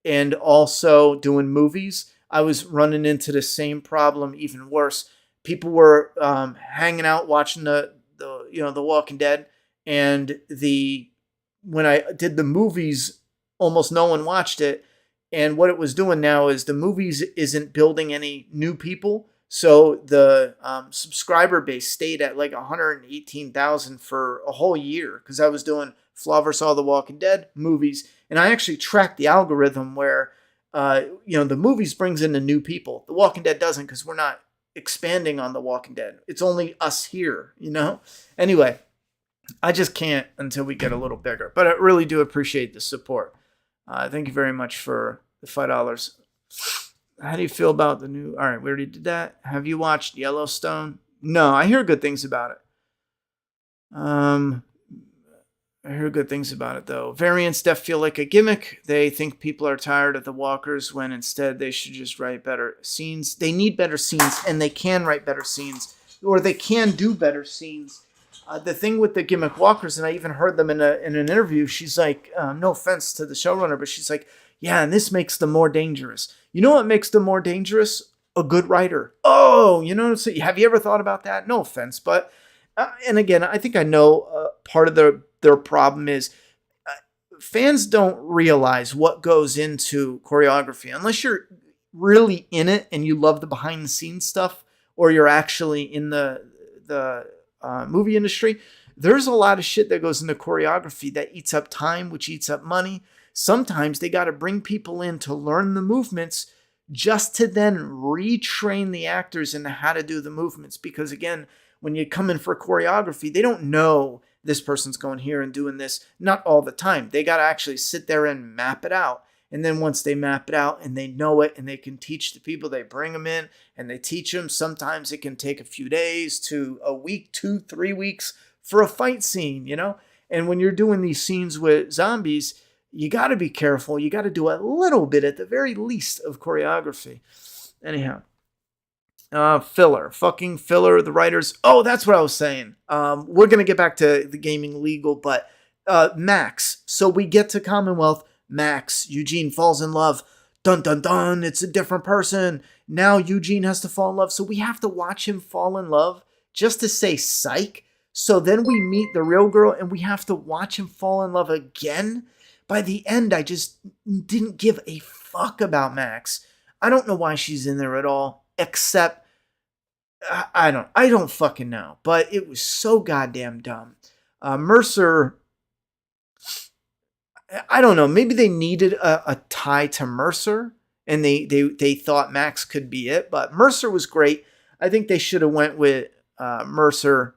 and also doing movies, I was running into the same problem, even worse. People were hanging out watching the Walking Dead, and when I did the movies almost no one watched it. And what it was doing now is the movies isn't building any new people. So the subscriber base stayed at like 118,000 for a whole year because I was doing Flaw vs. All the Walking Dead movies. And I actually tracked the algorithm where, the movies brings in the new people. The Walking Dead doesn't because we're not expanding on The Walking Dead. It's only us here, Anyway, I just can't until we get a little bigger. But I really do appreciate the support. Thank you very much for the $5. How do you feel about the new... All right, we already did that. Have you watched Yellowstone? No, I hear good things about it. I hear good things about it, though. Variants def feel like a gimmick. They think people are tired of the walkers when instead they should just write better scenes. They need better scenes, and they can write better scenes, or they can do better scenes. The thing with the gimmick walkers, and I even heard them in an interview, she's like, no offense to the showrunner, but she's like, yeah, and this makes them more dangerous. You know what makes them more dangerous? A good writer. Oh, have you ever thought about that? No offense, but, and again, I think I know part of their problem is fans don't realize what goes into choreography unless you're really in it and you love the behind the scenes stuff, or you're actually in the movie industry. There's a lot of shit that goes into choreography that eats up time, which eats up money. Sometimes they got to bring people in to learn the movements just to then retrain the actors into how to do the movements. Because again, when you come in for choreography, they don't know this person's going here and doing this. Not all the time. They got to actually sit there and map it out. And then once they map it out and they know it and they can teach the people, they bring them in and they teach them. Sometimes it can take a few days to a week, 2-3 weeks for a fight scene, And when you're doing these scenes with zombies, you got to be careful. You got to do a little bit at the very least of choreography. Anyhow. Filler. Fucking filler. The writers. Oh, that's what I was saying. We're going to get back to the gaming legal, but Max. So we get to Commonwealth. Max. Eugene falls in love. Dun, dun, dun. It's a different person. Now Eugene has to fall in love. So we have to watch him fall in love just to say psych. So then we meet the real girl and we have to watch him fall in love again. By the end, I just didn't give a fuck about Max. I don't know why she's in there at all, except I don't fucking know. But it was so goddamn dumb. Mercer, I don't know. Maybe they needed a tie to Mercer, and they thought Max could be it. But Mercer was great. I think they should have went with Mercer.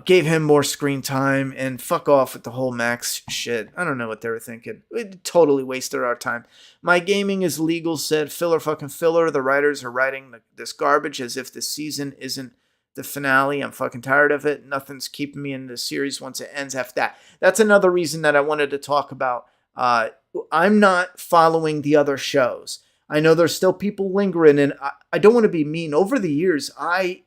Gave him more screen time and fuck off with the whole Max shit. I don't know what they were thinking. It totally wasted our time. My gaming is legal said filler fucking filler. The writers are writing this garbage as if the season isn't the finale. I'm fucking tired of it. Nothing's keeping me in the series once it ends after that. That's another reason that I wanted to talk about. I'm not following the other shows. I know there's still people lingering, and I don't want to be mean. Over the years, I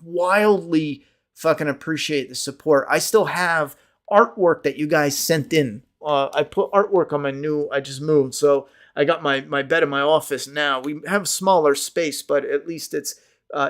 wildly fucking appreciate the support. I still have artwork that you guys sent in. I put artwork on I just moved, so I got my bed in my office now. We have smaller space, but at least it's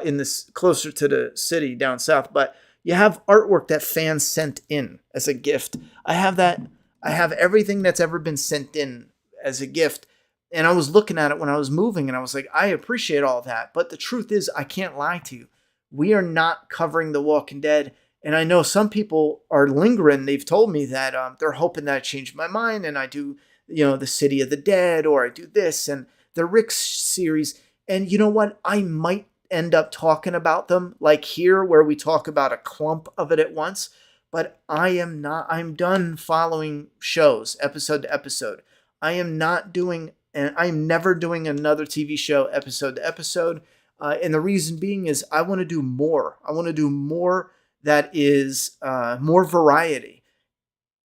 in this closer to the city down south. But you have artwork that fans sent in as a gift. I have that. I have everything that's ever been sent in as a gift. And I was looking at it when I was moving, and I was like, I appreciate all that. But the truth is, I can't lie to you. We are not covering The Walking Dead. And I know some people are lingering. They've told me that they're hoping that I change my mind and I do, the City of the Dead, or I do this and the Rick series. And you know what? I might end up talking about them like here, where we talk about a clump of it at once. But I am not. I'm done following shows episode to episode. I am not doing, and I'm never doing another TV show episode to episode. And the reason being is I want to do more. I want to do more that is more variety.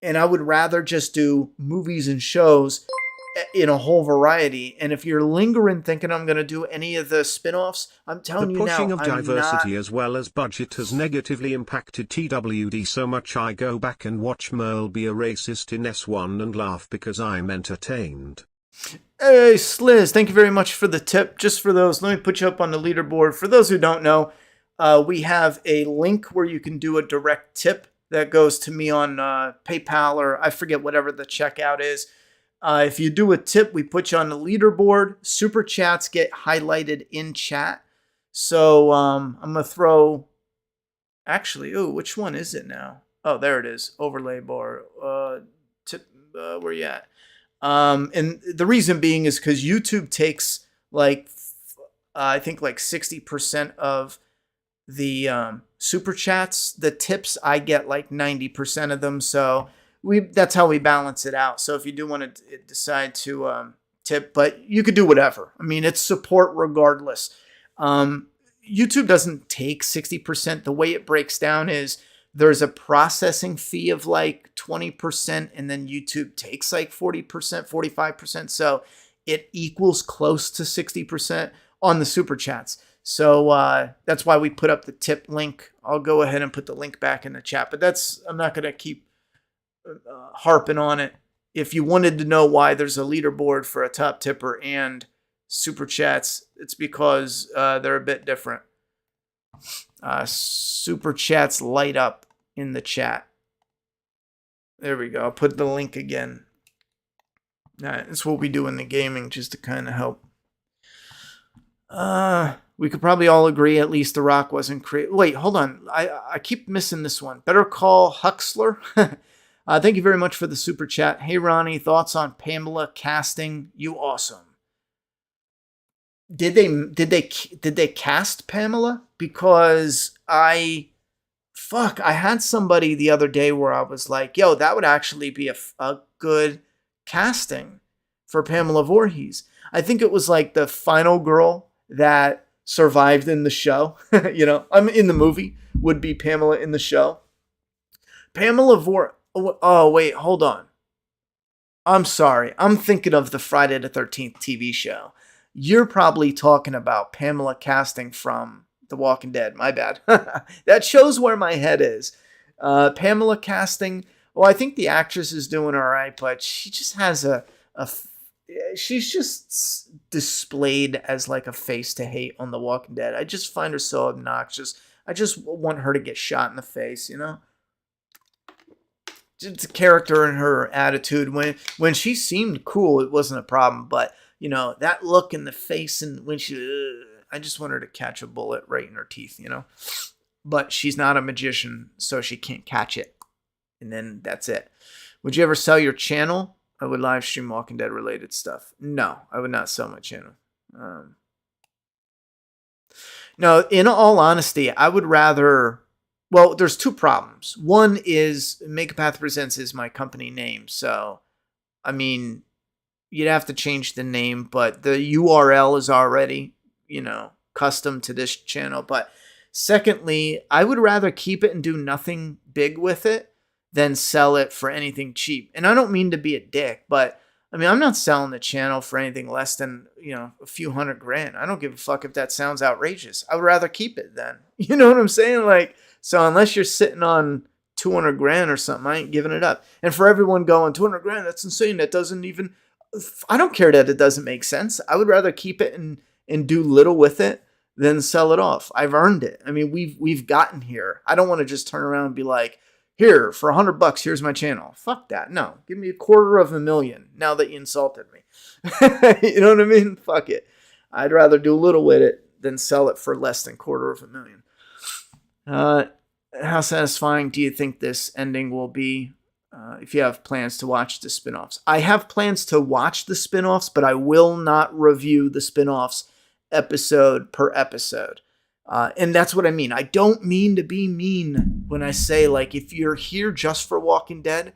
And I would rather just do movies and shows in a whole variety. And if you're lingering thinking I'm going to do any of the spin-offs, I'm telling you now, the pushing of diversity not... as well as budget has negatively impacted TWD so much I go back and watch Merle be a racist in S1 and laugh because I'm entertained. Hey, Sliz, thank you very much for the tip. Just for those, let me put you up on the leaderboard. For those who don't know, we have a link where you can do a direct tip. that goes to me on PayPal, or I forget whatever the checkout is. If you do a tip, we put you on the leaderboard. Super chats get highlighted in chat. So I'm going to throw, actually, which one is it now? Oh, there it is. Overlay bar. Tip, where you at? And the reason being is because YouTube takes like, I think like 60% of the super chats. The tips, I get like 90% of them. So that's how we balance it out. So if you do want to decide to tip, but you could do whatever. I mean, it's support regardless. YouTube doesn't take 60%. The way it breaks down is there's a processing fee of like 20%, and then YouTube takes like 40%, 45%. So it equals close to 60% on the super chats. So that's why we put up the tip link. I'll go ahead and put the link back in the chat, but I'm not going to keep harping on it. If you wanted to know why there's a leaderboard for a top tipper and super chats, it's because they're a bit different. Super chats light up in the chat. There we go. I'll put the link again. That's what we do in the gaming, just to kind of help. We could probably all agree at least The Rock wasn't created. Wait, hold on. I keep missing this one. Better Call Huxler. Thank you very much for the super chat. Hey, Ronnie, thoughts on Pamela casting? You awesome. Did they cast Pamela? Because I had somebody the other day where I was like, yo, that would actually be a good casting for Pamela Voorhees. I think it was like the final girl that survived in the show. I'm in the movie, would be Pamela in the show. Pamela Voorhees. Oh, wait, hold on. I'm sorry. I'm thinking of the Friday the 13th TV show. You're probably talking about Pamela casting from The Walking Dead. My bad. That shows where my head is. Pamela casting. Well, I think the actress is doing all right, but she just has she's just displayed as like a face to hate on The Walking Dead. I just find her so obnoxious. I just want her to get shot in the face, Just the character and her attitude. When she seemed cool, it wasn't a problem, but that look in the face, and when I just want her to catch a bullet right in her teeth, But she's not a magician, so she can't catch it. And then that's it. Would you ever sell your channel? I would live stream Walking Dead related stuff. No, I would not sell my channel. No, in all honesty, I would rather. Well, there's two problems. One is Megapath Presents is my company name. So, I mean, you'd have to change the name, but the URL is already, custom to this channel. But secondly, I would rather keep it and do nothing big with it than sell it for anything cheap. And I don't mean to be a dick, but I mean, I'm not selling the channel for anything less than, a few $100,000. I don't give a fuck if that sounds outrageous. I would rather keep it then. You know what I'm saying? Like, so unless you're sitting on $200,000 or something, I ain't giving it up. And for everyone going $200,000, that's insane. That doesn't even, I don't care that it doesn't make sense. I would rather keep it and do little with it than sell it off. I've earned it. I mean, we've gotten here. I don't want to just turn around and be like, here, for $100, here's my channel. Fuck that. No, give me $250,000 now that you insulted me. You know what I mean? Fuck it. I'd rather do little with it than sell it for less than $250,000. How satisfying do you think this ending will be if you have plans to watch the spinoffs? I have plans to watch the spinoffs, but I will not review the spinoffs episode per episode. And that's what I mean. I don't mean to be mean when I say, like, if you're here just for Walking Dead,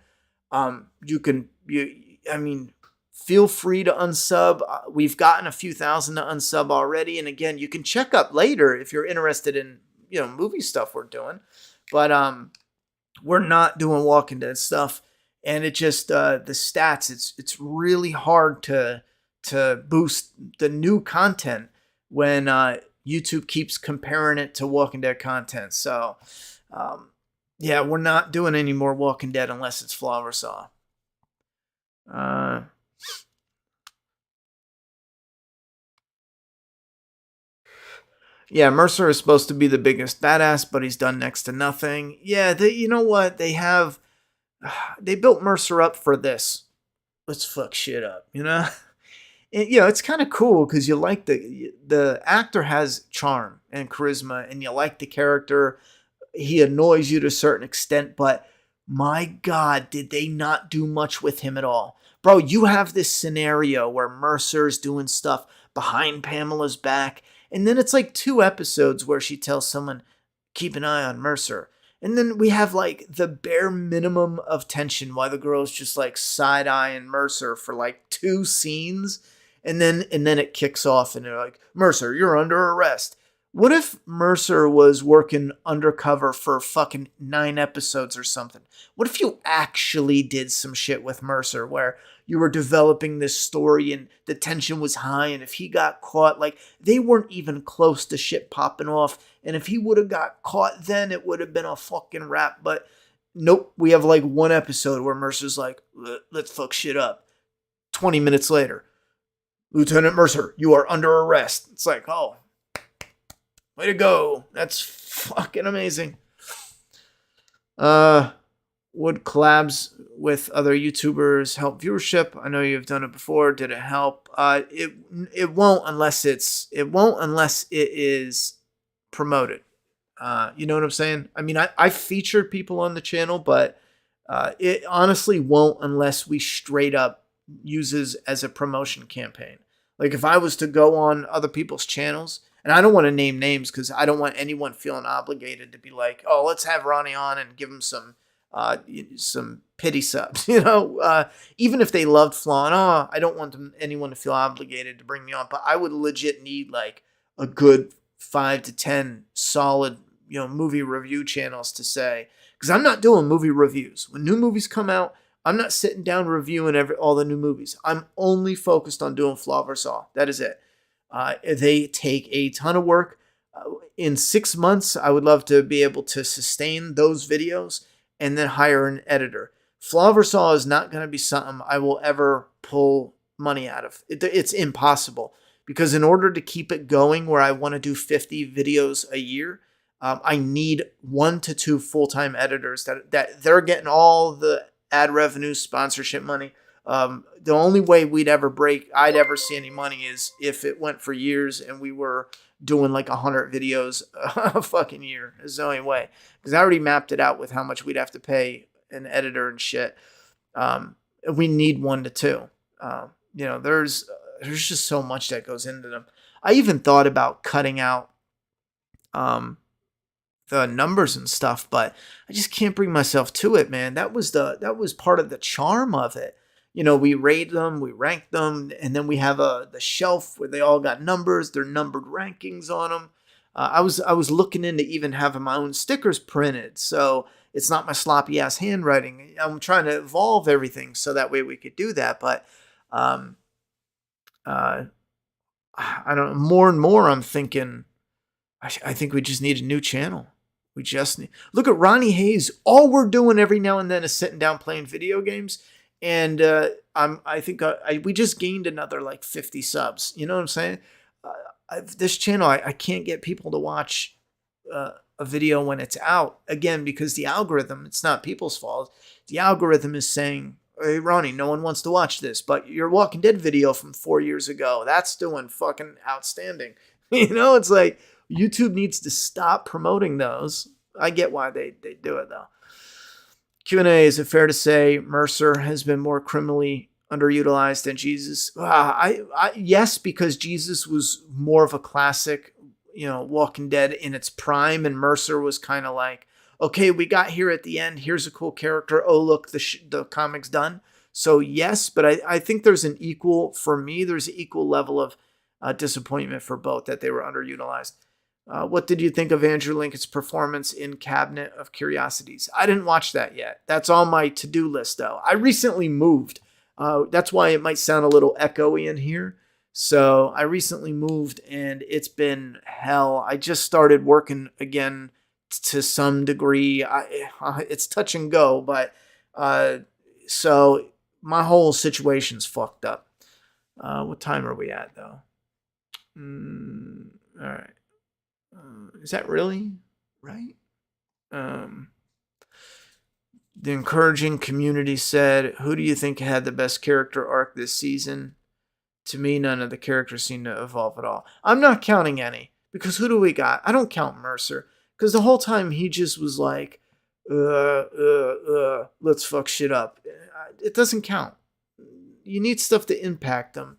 feel free to unsub. We've gotten a few thousand to unsub already. And again, you can check up later if you're interested in, movie stuff we're doing. But we're not doing Walking Dead stuff. And it just, the stats, it's really hard to boost the new content when YouTube keeps comparing it to Walking Dead content. So, yeah, we're not doing any more Walking Dead unless it's Flower Saw. Yeah, Mercer is supposed to be the biggest badass, but he's done next to nothing. Yeah, you know what? They built Mercer up for this. Let's fuck shit up, you know? And, it's kind of cool because you like the actor has charm and charisma, and you like the character. He annoys you to a certain extent, but my God, did they not do much with him at all? Bro, you have this scenario where Mercer's doing stuff behind Pamela's back, and then it's like 2 episodes where she tells someone, keep an eye on Mercer. And then we have like the bare minimum of tension while the girl's just like side eyeing Mercer for like 2 scenes. And then it kicks off and they're like, Mercer, you're under arrest. What if Mercer was working undercover for fucking 9 episodes or something? What if you actually did some shit with Mercer where you were developing this story and the tension was high, and if he got caught, like, they weren't even close to shit popping off, and if he would have got caught then, it would have been a fucking wrap. But nope, we have like 1 episode where Mercer's like, let's fuck shit up. 20 minutes later, Lieutenant Mercer, you are under arrest. It's like, oh, way to go. That's fucking amazing. Would collabs with other YouTubers help viewership? I know you've done it before. Did it help? It won't unless it is promoted. You know what I'm saying? I mean, I featured people on the channel, but it honestly won't unless we straight up uses as a promotion campaign. Like if I was to go on other people's channels, and I don't want to name names because I don't want anyone feeling obligated to be like, oh, let's have Ronnie on and give him some pity subs, even if they loved Flaw. I don't want anyone to feel obligated to bring me on, but I would legit need like a good 5 to 10 solid, movie review channels to say, because I'm not doing movie reviews. When new movies come out, I'm not sitting down reviewing all the new movies. I'm only focused on doing Flaw vs. All. That is it. They take a ton of work. In 6 months, I would love to be able to sustain those videos and then hire an editor. Flaw vs. All is not going to be something I will ever pull money out of. It's impossible, because in order to keep it going where I want to do 50 videos a year, I need 1 to 2 full-time editors that they're getting all the ad revenue, sponsorship money. The only way I'd ever see any money is if it went for years and we were doing like 100 videos a fucking year. Is the only way, because I already mapped it out with how much we'd have to pay an editor and shit. We need 1 to 2. There's just so much that goes into them. I even thought about cutting out the numbers and stuff, but I just can't bring myself to it, man. That was part of the charm of it. We rate them, we rank them, and then we have the shelf where they all got numbers, their numbered rankings on them. I was looking into even having my own stickers printed, so it's not my sloppy ass handwriting. I'm trying to evolve everything so that way we could do that, but I don't know. More and more, I'm thinking, I think we just need a new channel. We just need. Look at Ronnie Hayes. All we're doing every now and then is sitting down playing video games. And I think we just gained another like 50 subs. You know what I'm saying? This channel, I can't get people to watch a video when it's out, again, because the algorithm, it's not people's fault. The algorithm is saying, hey, Ronnie, no one wants to watch this, but your Walking Dead video from 4 years ago, that's doing fucking outstanding. It's like YouTube needs to stop promoting those. I get why they do it, though. Q&A, is it fair to say Mercer has been more criminally underutilized than Jesus? Yes, because Jesus was more of a classic, Walking Dead in its prime, and Mercer was kind of like, okay, we got here at the end. Here's a cool character. Oh, look, the comic's done. So yes, but I think there's an equal level of disappointment for both, that they were underutilized. What did you think of Andrew Lincoln's performance in Cabinet of Curiosities? I didn't watch that yet. That's on my to-do list, though. I recently moved. That's why it might sound a little echoey in here. So I recently moved, and it's been hell. I just started working again to some degree. It's touch and go, but so my whole situation's fucked up. What time are we at, though? All right. Is that really right? Um, the encouraging community said, "Who do you think had the best character arc this season?" To me, none of the characters seem to evolve at all. I'm not counting any because who do we got? I don't count Mercer because the whole time he just was like, let's fuck shit up. It doesn't count. You need stuff to impact them.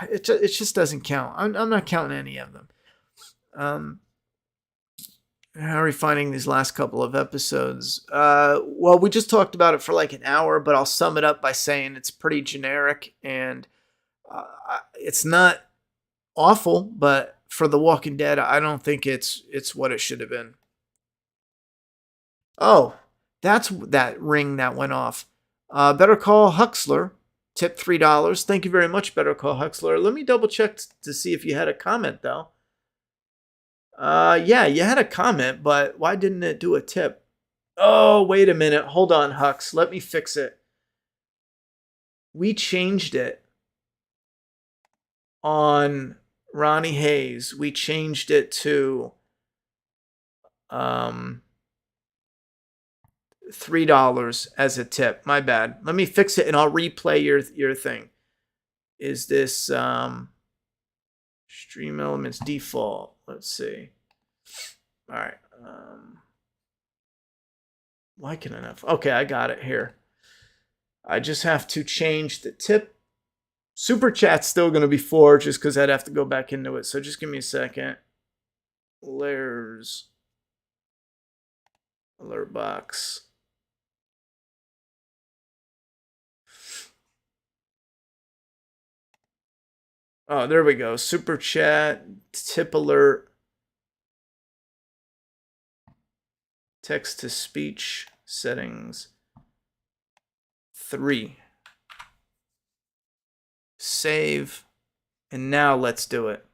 It just doesn't count. I'm not counting any of them. Um, how are we finding these last couple of episodes? Well, we just talked about it for like an hour, but I'll sum it up by saying it's pretty generic and it's not awful, but for The Walking Dead, I don't think it's what it should have been. Oh, that's that ring that went off. Better Call Huxler, tip $3. Thank you very much, Better Call Huxler. Let me double check to see if you had a comment though. Yeah, you had a comment, but why didn't it do a tip? Oh, wait a minute. Hold on, Hux. Let me fix it. We changed it on Ronnie Hayes. We changed it to $3 as a tip. My bad. Let me fix it and I'll replay your thing. Is this Stream Elements default? Let's see. All right. Why can I not? Okay, I got it here. I just have to change the tip. Super chat's still going to be 4 just because I'd have to go back into it. So just give me a second. Layers. Alert box. Oh, there we go. Super chat, tip alert, text to speech settings 3. Save. And now let's do it.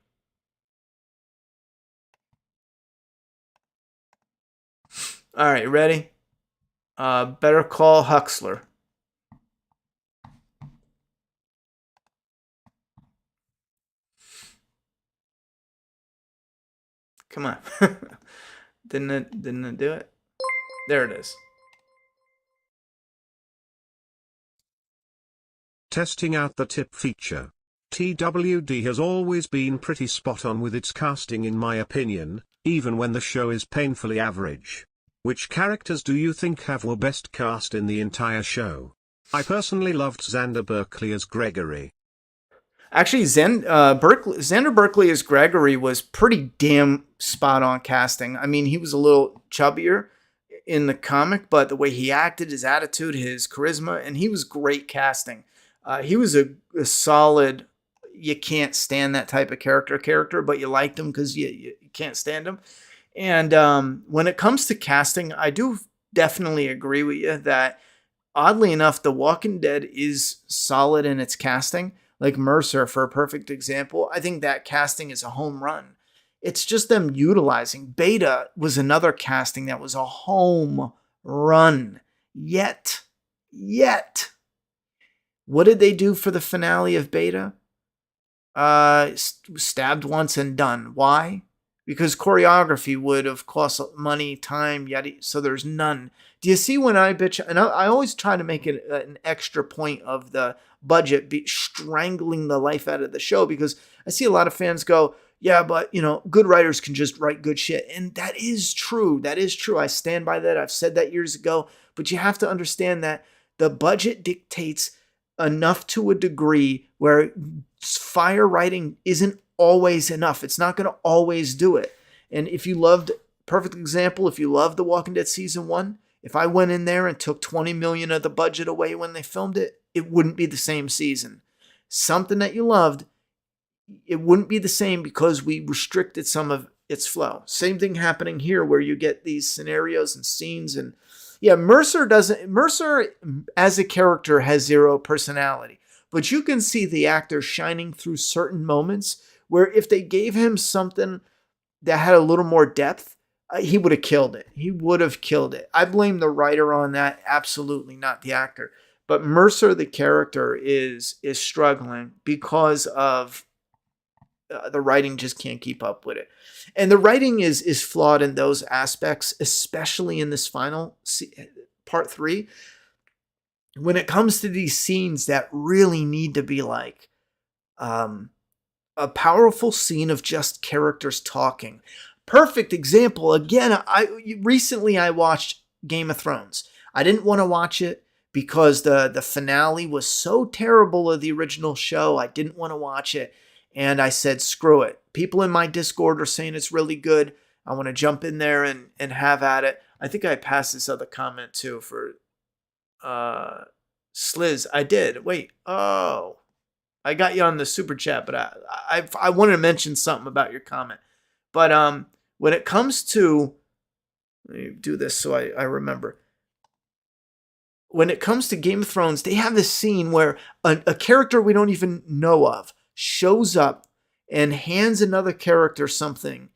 All right, ready? Better Call Huxler. Come on. Didn't it do it? There it is. Testing out the tip feature. TWD has always been pretty spot on with its casting in my opinion, even when the show is painfully average. Which characters do you think have the best cast in the entire show? I personally loved Xander Berkeley as Gregory. Actually, Xander Berkeley as Gregory was pretty damn spot on casting. I mean, he was a little chubbier in the comic, but the way he acted, his attitude, his charisma, and he was great casting. He was a solid. You can't stand that type of character, but you liked him because you can't stand him. And when it comes to casting, I do definitely agree with you that oddly enough, The Walking Dead is solid in its casting. Like Mercer, for a perfect example, I think that casting is a home run. It's just them utilizing. Beta was another casting that was a home run. Yet, what did they do for the finale of Beta? Stabbed once and done. Why? Because choreography would have cost money, time, so there's none. Do you see when I bitch? And I always try to make it an extra point of the budget be strangling the life out of the show because I see a lot of fans go, yeah, but good writers can just write good shit. And that is true. That is true. I stand by that. I've said that years ago. But you have to understand that the budget dictates enough to a degree where fire writing isn't always enough. It's not going to always do it. And if you loved, perfect example, if you loved The Walking Dead season 1, if I went in there and took 20 million of the budget away when they filmed it, it wouldn't be the same season. Something that you loved, it wouldn't be the same because we restricted some of its flow. Same thing happening here where you get these scenarios and scenes and yeah, Mercer as a character has zero personality, but you can see the actor shining through certain moments where if they gave him something that had a little more depth, he would have killed it. He would have killed it. I blame the writer on that, absolutely not the actor. But Mercer, the character, is struggling because of the writing just can't keep up with it. And the writing is flawed in those aspects, especially in this final part 3. When it comes to these scenes that really need to be like a powerful scene of just characters talking. Perfect example. Again, recently I watched Game of Thrones. I didn't want to watch it because the finale was so terrible of the original show. I didn't want to watch it. And I said, screw it. People in my Discord are saying it's really good. I want to jump in there and have at it. I think I passed this other comment too for Sliz. I did. Wait. Oh. I got you on the super chat, but I wanted to mention something about your comment. But when it comes to, let me do this so I remember. When it comes to Game of Thrones, they have this scene where a character we don't even know of shows up and hands another character something.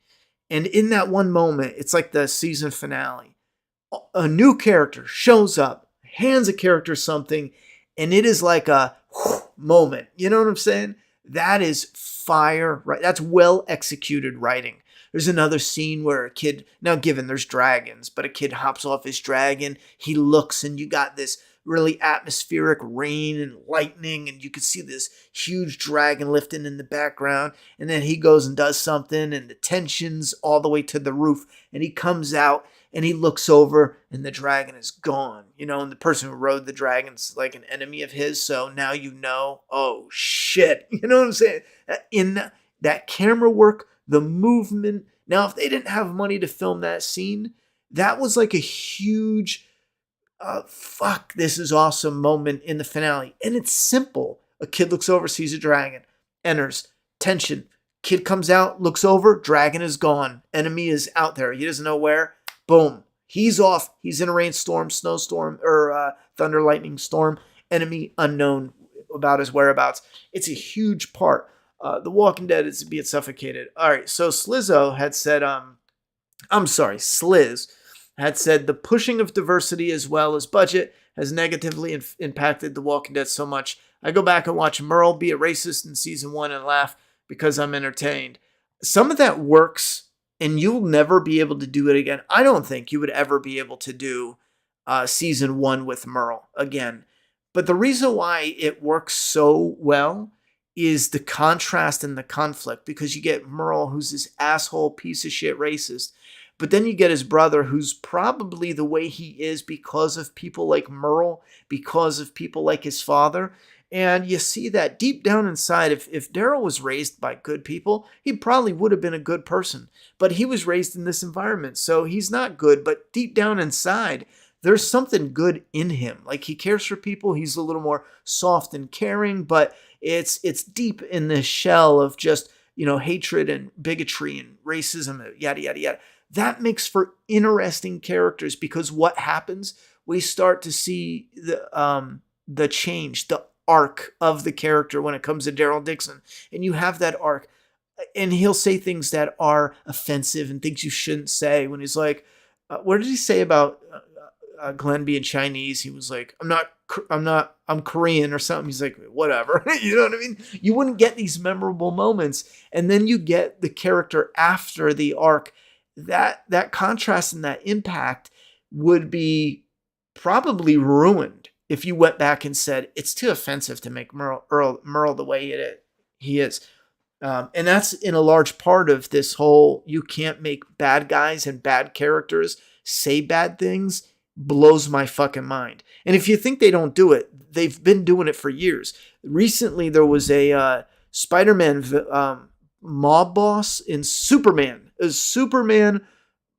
And in that one moment, it's like the season finale. A new character shows up, hands a character something, and it is like a moment. You know what I'm saying? That is fire, right? That's well executed writing. There's another scene where a kid, now given there's dragons, but a kid hops off his dragon. He looks and you got this really atmospheric rain and lightning, and you can see this huge dragon lifting in the background. And then he goes and does something, and the tension's all the way to the roof. And he comes out and he looks over and the dragon is gone. You know, and the person who rode the dragon's like an enemy of his. So now you know, oh shit. You know what I'm saying? In that camera work, the movement. Now, if they didn't have money to film that scene, that was like a huge fuck, this is awesome moment in the finale. And it's simple. A kid looks over, sees a dragon, enters, tension. Kid comes out, looks over, dragon is gone. Enemy is out there. He doesn't know where. Boom. He's off. He's in a rainstorm, snowstorm, or thunder, lightning storm. Enemy unknown about his whereabouts. It's a huge part. The Walking Dead is being suffocated. All right, so Sliz had said the pushing of diversity as well as budget has negatively impacted The Walking Dead so much. I go back and watch Merle be a racist in season 1 and laugh because I'm entertained. Some of that works, and you'll never be able to do it again. I don't think you would ever be able to do season 1 with Merle again. But the reason why it works so well is the contrast and the conflict, because you get Merle, who's this asshole piece of shit racist, but then you get his brother, who's probably the way he is because of people like Merle, because of people like his father. And you see that deep down inside, if Daryl was raised by good people, he probably would have been a good person. But he was raised in this environment, so he's not good. But deep down inside, there's something good in him. Like, he cares for people. He's a little more soft and caring, but it's deep in the shell of just, hatred and bigotry and racism, yada, yada, yada. That makes for interesting characters, because what happens? We start to see the change, the arc of the character when it comes to Daryl Dixon. And you have that arc. And he'll say things that are offensive and things you shouldn't say. When he's like, what did he say about Glenn being Chinese? He was like, I'm Korean or something. He's like, whatever. You know what I mean? You wouldn't get these memorable moments. And then you get the character after the arc. That contrast and that impact would be probably ruined if you went back and said, it's too offensive to make Merle the way he is. And that's in a large part of this whole, you can't make bad guys and bad characters say bad things, blows my fucking mind. And if you think they don't do it, they've been doing it for years. Recently, there was a Spider-Man mob boss in Superman. A Superman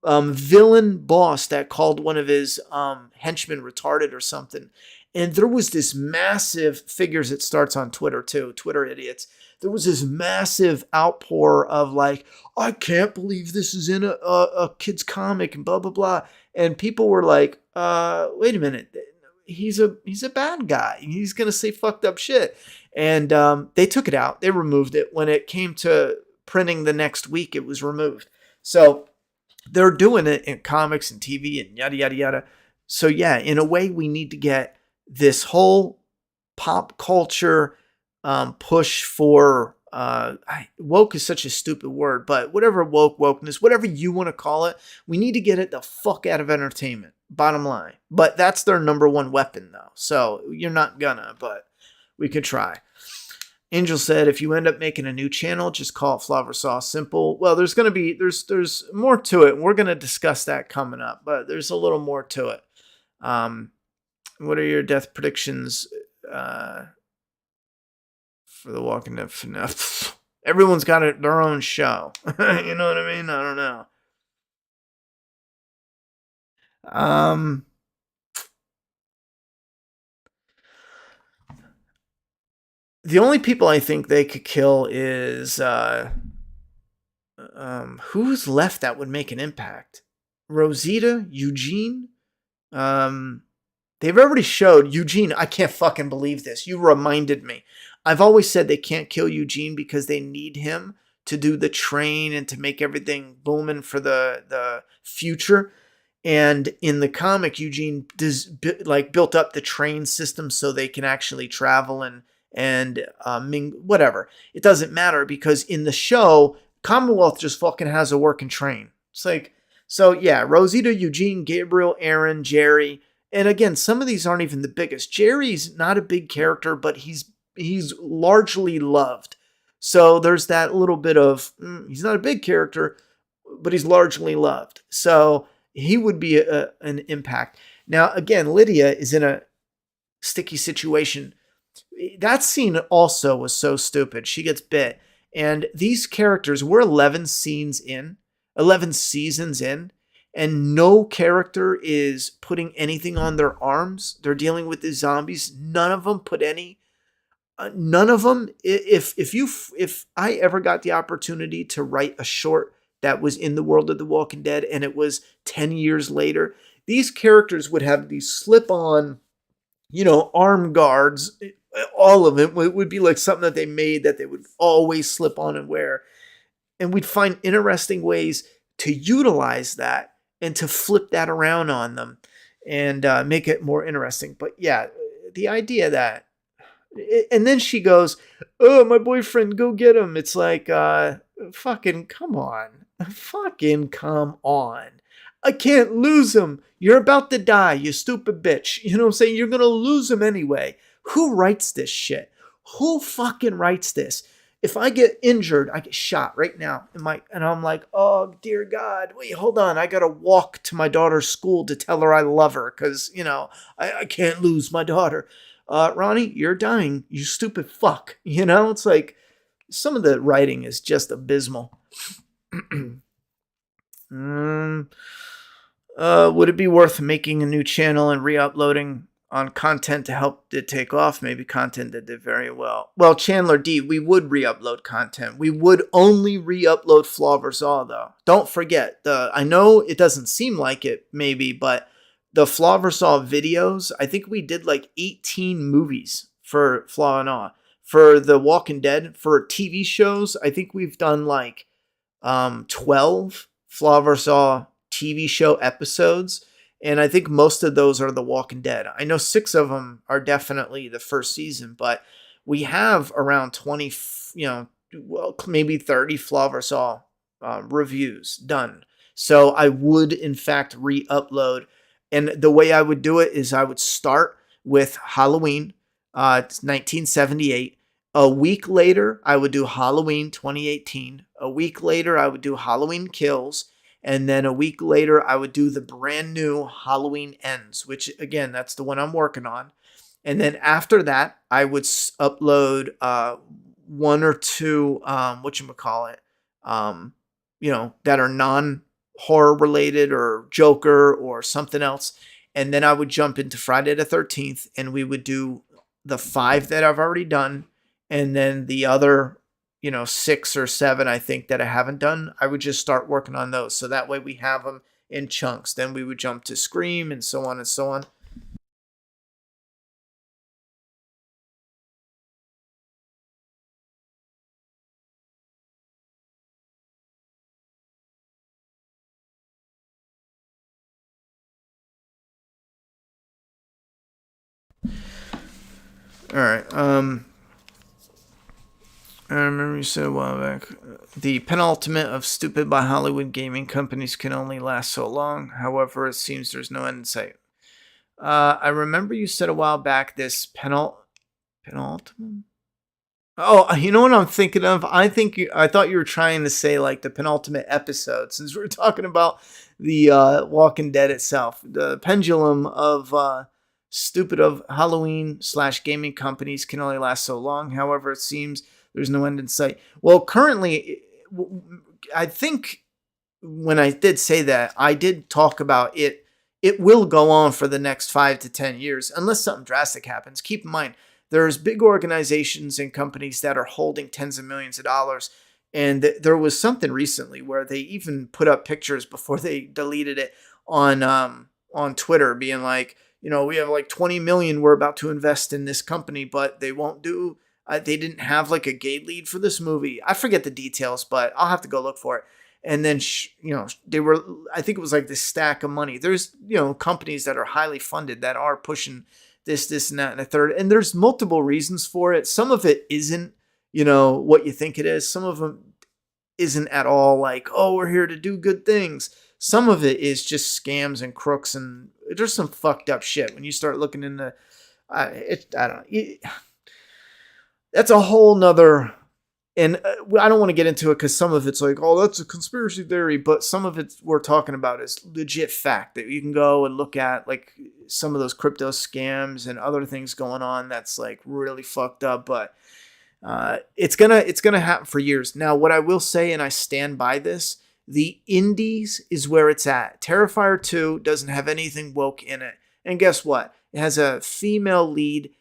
villain boss that called one of his henchmen retarded or something. And there was this massive, figures it starts on Twitter too, Twitter idiots. There was this massive outpour of like, I can't believe this is in a kid's comic and blah, blah, blah. And people were like, wait a minute. He's a bad guy. He's going to say fucked up shit. And they took it out. They removed it. When it came to printing the next week, it was removed. So they're doing it in comics and TV and yada, yada, yada. So yeah, in a way, we need to get this whole pop culture push for woke is such a stupid word, but whatever wokeness, whatever you want to call it, we need to get it the fuck out of entertainment. Bottom line. But that's their number one weapon, though. So you're not gonna, but we could try. Angel said, if you end up making a new channel, just call it Flavor Sauce Simple. Well, there's more to it. And we're gonna discuss that coming up, but there's a little more to it. What are your death predictions for The Walking Dead? Everyone's got their own show. You know what I mean? I don't know. The only people I think they could kill is who's left that would make an impact? Rosita, Eugene. They've already showed Eugene. I can't fucking believe this. You reminded me. I've always said they can't kill Eugene because they need him to do the train and to make everything booming for the future. And in the comic, Eugene built up the train system so they can actually travel and whatever. It doesn't matter because in the show, Commonwealth just fucking has a working train. It's like, so yeah, Rosita, Eugene, Gabriel, Aaron, Jerry. And again, some of these aren't even the biggest. Jerry's not a big character, but he's largely loved. So there's that little bit of, he's not a big character, but he's largely loved. So he would be an impact. Now, again, Lydia is in a sticky situation. That scene also was so stupid. She gets bit. And these characters, we're 11 seasons in, and no character is putting anything on their arms. They're dealing with the zombies. None of them put any. None of them. If I ever got the opportunity to write a short that was in the world of The Walking Dead and it was 10 years later, these characters would have these slip-on, arm guards. All of it would be like something that they made that they would always slip on and wear. And we'd find interesting ways to utilize that and to flip that around on them and make it more interesting. But yeah, the idea that, and then she goes, oh, my boyfriend, go get him. It's like, fucking come on. Fucking come on. I can't lose him. You're about to die, you stupid bitch. You know what I'm saying? You're going to lose him anyway. Who writes this shit? Who fucking writes this? If I get injured, I get shot right now. And I'm like, oh, dear God, wait, hold on. I got to walk to my daughter's school to tell her I love her because, I can't lose my daughter. Ronnie, you're dying, you stupid fuck. It's like some of the writing is just abysmal. Would it be worth making a new channel and re-uploading on content to help it take off? Maybe content that did very well. Well, Chandler D, we would re-upload content. We would only re-upload Flavor Saw, though. Don't forget, I know it doesn't seem like it, maybe, but the Flavor Saw videos, I think we did like 18 movies for Flaw and Awe. For The Walking Dead, for TV shows, I think we've done like 12 Flavor Saw TV show episodes. And I think most of those are The Walking Dead. I know 6 of them are definitely the first season, but we have around 20, maybe 30 Flavor Saw reviews done. So I would, in fact, re-upload. And the way I would do it is I would start with Halloween, 1978. A week later, I would do Halloween 2018. A week later, I would do Halloween Kills. And then a week later, I would do the brand new Halloween Ends, which, again, that's the one I'm working on. And then after that, I would upload one or two, that are non-horror related or Joker or something else. And then I would jump into Friday the 13th, and we would do the 5 that I've already done. And then the other 6 or 7, I think, that I haven't done, I would just start working on those. So that way we have them in chunks. Then we would jump to Scream and so on and so on. All right. I remember you said a while back, the penultimate of stupid by Hollywood gaming companies can only last so long. However, it seems there's no end in sight. I remember you said a while back this penultimate. Oh, you know what I'm thinking of? I thought you were trying to say like the penultimate episode, since we're talking about the Walking Dead itself. The pendulum of stupid of Halloween slash gaming companies can only last so long. However, it seems there's no end in sight. Well, currently, I think when I did say that, I did talk about it. It will go on for the next 5 to 10 years unless something drastic happens. Keep in mind, there's big organizations and companies that are holding tens of millions of dollars. And there was something recently where they even put up pictures before they deleted it on Twitter, being like, we have like 20 million we're about to invest in this company, but they won't do. They didn't have like a gate lead for this movie. I forget the details, but I'll have to go look for it. And then, they were, I think it was like this stack of money. There's, companies that are highly funded that are pushing this, and that, and a third. And there's multiple reasons for it. Some of it isn't, what you think it is. Some of them isn't at all like, oh, we're here to do good things. Some of it is just scams and crooks. And there's some fucked up shit when you start looking into I don't know. That's a whole nother. And I don't want to get into it because some of it's like, oh, that's a conspiracy theory. But some of it we're talking about is legit fact that you can go and look at, like some of those crypto scams and other things going on. That's like really fucked up. But it's gonna happen for years. Now, what I will say, and I stand by this, the indies is where it's at. Terrifier 2 doesn't have anything woke in it. And guess what? It has a female lead,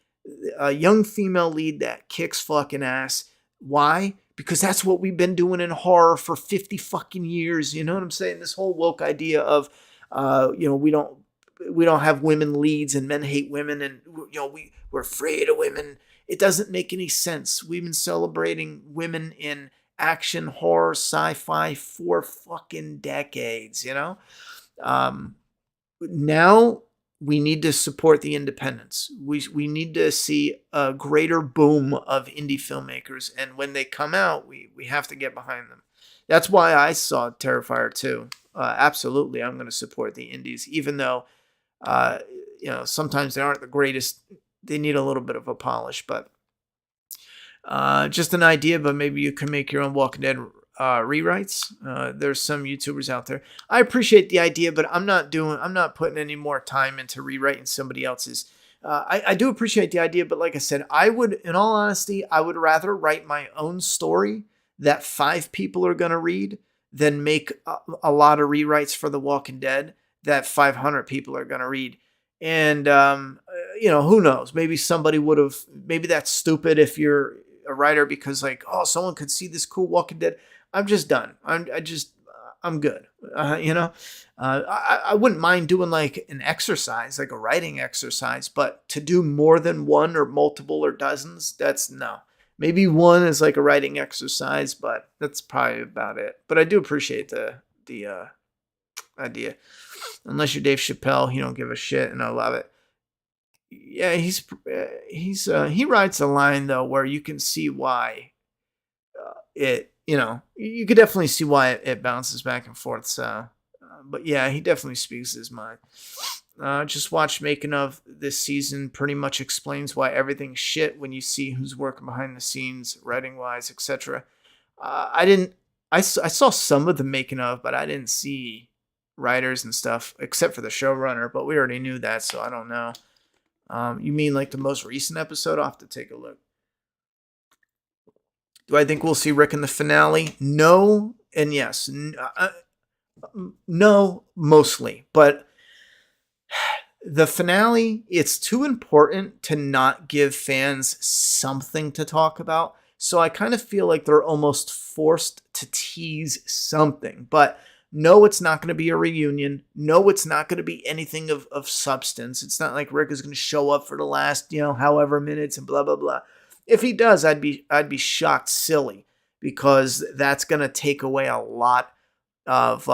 a young female lead that kicks fucking ass. Why? Because that's what we've been doing in horror for 50 fucking years. You know what I'm saying? This whole woke idea of, we don't have women leads and men hate women and, we're afraid of women. It doesn't make any sense. We've been celebrating women in action, horror, sci-fi for fucking decades, Now we need to support the independents. We need to see a greater boom of indie filmmakers. And when they come out, we have to get behind them. That's why I saw Terrifier 2. Absolutely, I'm going to support the indies, even though, sometimes they aren't the greatest. They need a little bit of a polish, but just an idea, but maybe you can make your own Walking Dead rewrites. There's some YouTubers out there. I appreciate the idea, but I'm not putting any more time into rewriting somebody else's. I do appreciate the idea, but like I said, in all honesty, I would rather write my own story that 5 people are going to read than make a lot of rewrites for The Walking Dead that 500 people are going to read. And, who knows? Maybe maybe that's stupid if you're a writer because like, oh, someone could see this cool Walking Dead. I'm just done. I'm good. I wouldn't mind doing like an exercise, like a writing exercise, but to do more than one or multiple or dozens, that's no. Maybe one is like a writing exercise, but that's probably about it. But I do appreciate the idea. Unless you're Dave Chappelle, he don't give a shit, and I love it. Yeah, he writes a line though where you can see why you could definitely see why it bounces back and forth. So, but yeah, he definitely speaks his mind. Just watched making of this season. Pretty much explains why everything's shit when you see who's working behind the scenes, writing wise, etc. I saw some of the making of, but I didn't see writers and stuff except for the showrunner. But we already knew that, so I don't know. You mean like the most recent episode? I'll have to take a look. Do I think we'll see Rick in the finale? No, and yes. No, mostly. But the finale, it's too important to not give fans something to talk about. So I kind of feel like they're almost forced to tease something. But no, it's not going to be a reunion. No, it's not going to be anything of substance. It's not like Rick is going to show up for the last, however minutes and blah, blah, blah. If he does, I'd be shocked silly because that's going to take away a lot of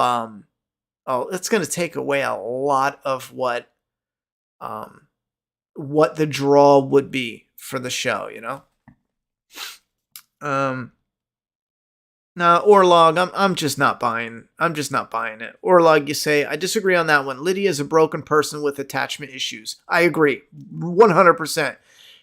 it's going to take away a lot of what the draw would be for the show, Nah, Orlog, I'm just not buying. I'm just not buying it. Orlog, you say, I disagree on that one. Lydia is a broken person with attachment issues. I agree, 100%.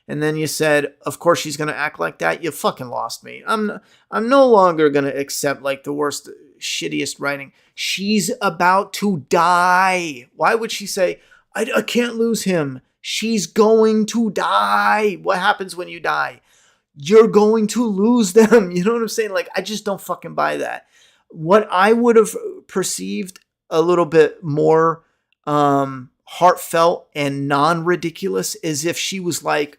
And then you said, of course she's gonna act like that. You fucking lost me. I'm no longer gonna accept like the worst, shittiest writing. She's about to die. Why would she say, I can't lose him? She's going to die. What happens when you die? You're going to lose them. You know what I'm saying? Like, I just don't fucking buy that. What I would have perceived a little bit more heartfelt and non-ridiculous is if she was like,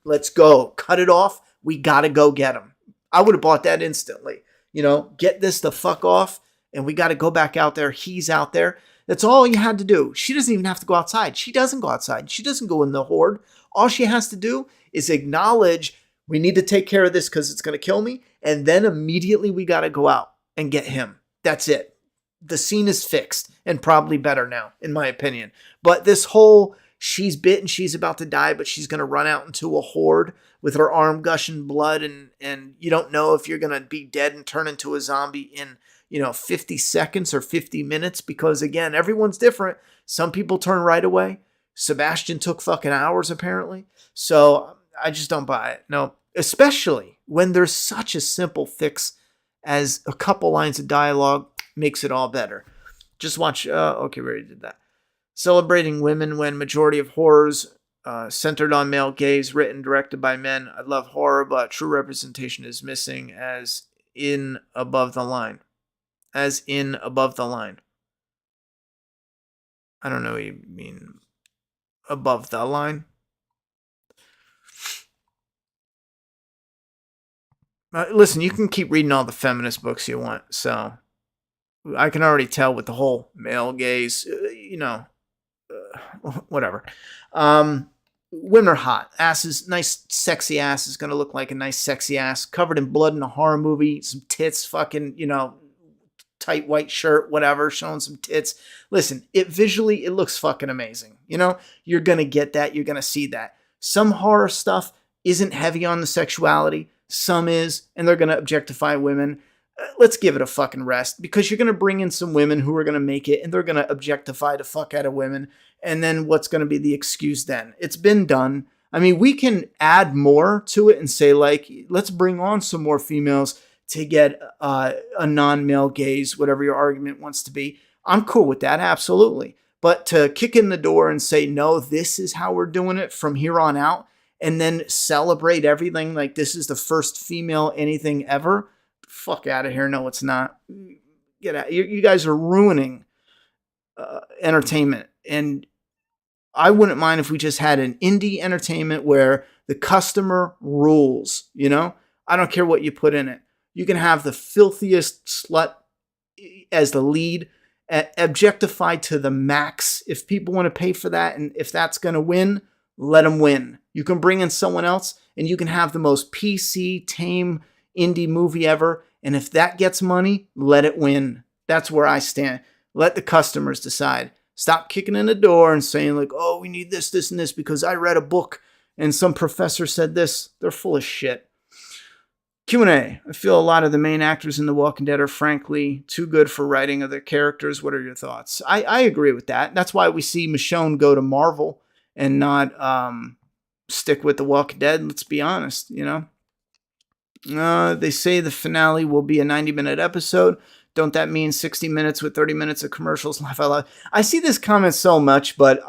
let's go, cut it off. We got to go get him. I would have bought that instantly. You know, get this the fuck off and we got to go back out there. He's out there. That's all you had to do. She doesn't even have to go outside. She doesn't go outside. She doesn't go in the horde. All she has to do is acknowledge we need to take care of this because it's going to kill me. And then immediately we got to go out and get him. That's it. The scene is fixed and probably better now, in my opinion. But this whole she's bitten, she's about to die, but she's going to run out into a horde with her arm gushing blood. And you don't know if you're going to be dead and turn into a zombie in, 50 seconds or 50 minutes. Because again, everyone's different. Some people turn right away. Sebastian took fucking hours apparently. So I just don't buy it. No, especially when there's such a simple fix as a couple lines of dialogue makes it all better. Just watch. Okay, we already did that. Celebrating women when majority of horrors centered on male gaze, written, directed by men. I love horror, but true representation is missing as in above the line. As in above the line. I don't know what you mean. Above the line? Listen, you can keep reading all the feminist books you want. So I can already tell with the whole male gaze, whatever. Women are hot. Asses, nice, sexy ass is going to look like a nice, sexy ass covered in blood in a horror movie. Some tits, fucking, tight white shirt, whatever, showing some tits. Listen, it looks fucking amazing. You're going to get that. You're going to see that. Some horror stuff isn't heavy on the sexuality. Some is, and they're going to objectify women. Let's give it a fucking rest, because you're going to bring in some women who are going to make it, and they're going to objectify the fuck out of women. And then what's going to be the excuse then? It's been done. I mean, we can add more to it and say, like, let's bring on some more females to get a non-male gaze, whatever your argument wants to be. I'm cool with that, absolutely. But to kick in the door and say, no, this is how we're doing it from here on out, and then celebrate everything like this is the first female anything ever, fuck out of here. No, it's not. Get out. You guys are ruining entertainment. And I wouldn't mind if we just had an indie entertainment where the customer rules, I don't care what you put in it. You can have the filthiest slut as the lead, objectified to the max. If people want to pay for that, and if that's going to win, let them win. You can bring in someone else, and you can have the most PC, tame indie movie ever. And if that gets money, let it win. That's where I stand. Let the customers decide. Stop kicking in the door and saying like, oh, we need this, this, and this because I read a book and some professor said this. They're full of shit. Q&A. I feel a lot of the main actors in The Walking Dead are frankly too good for writing of their characters. What are your thoughts? I agree with that. That's why we see Michonne go to Marvel and not stick with The Walking Dead. Let's be honest, They say the finale will be a 90-minute episode. Don't that mean 60 minutes with 30 minutes of commercials? Laugh out loud. I see this comment so much, but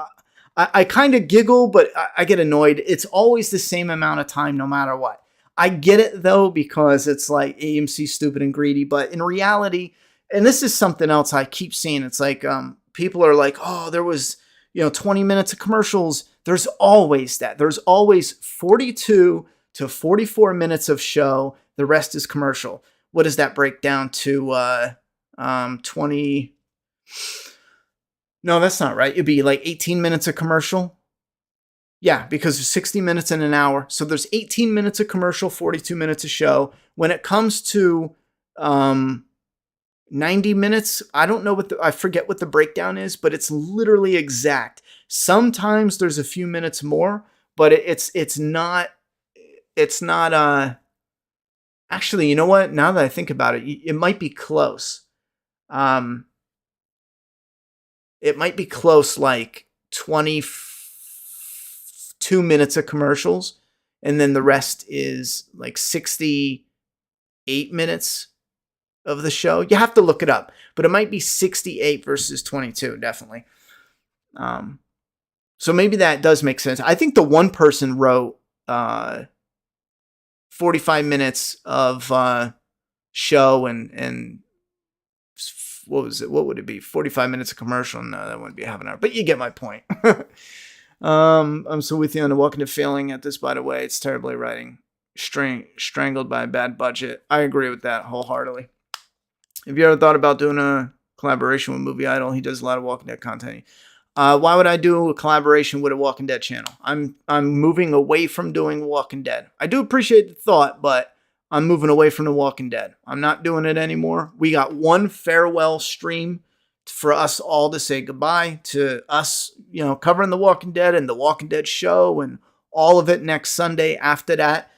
I kind of giggle, but I get annoyed. It's always the same amount of time no matter what. I get it, though, because it's like AMC stupid and greedy. But in reality, and this is something else I keep seeing, it's like people are like, oh, there was 20 minutes of commercials. There's always that. There's always 42 to 44 minutes of show. The rest is commercial. What does that break down to? 20. No, that's not right. It'd be like 18 minutes of commercial. Yeah, because there's 60 minutes in an hour. So there's 18 minutes of commercial, 42 minutes of show. When it comes to 90 minutes, I don't know I forget what the breakdown is, but it's literally exact. Sometimes there's a few minutes more, but it's not Actually, you know what? Now that I think about it, it might be close. Um, it might be close, like 22 minutes of commercials, and then the rest is like 68 minutes of the show. You have to look it up, but it might be 68 versus 22, definitely. So maybe that does make sense. I think the one person wrote 45 minutes of show and what was it? What would it be? 45 minutes of commercial? No, that wouldn't be half an hour. But you get my point. I'm so with you on the Walking Dead failing at this, by the way. It's terribly writing. Strangled by a bad budget. I agree with that wholeheartedly. Have you ever thought about doing a collaboration with Movie Idol? He does a lot of Walking Dead content. Why would I do a collaboration with a Walking Dead channel? I'm moving away from doing Walking Dead. I do appreciate the thought, but I'm moving away from the Walking Dead. I'm not doing it anymore. We got one farewell stream for us all to say goodbye to us, covering the Walking Dead and the Walking Dead show and all of it next Sunday. After that,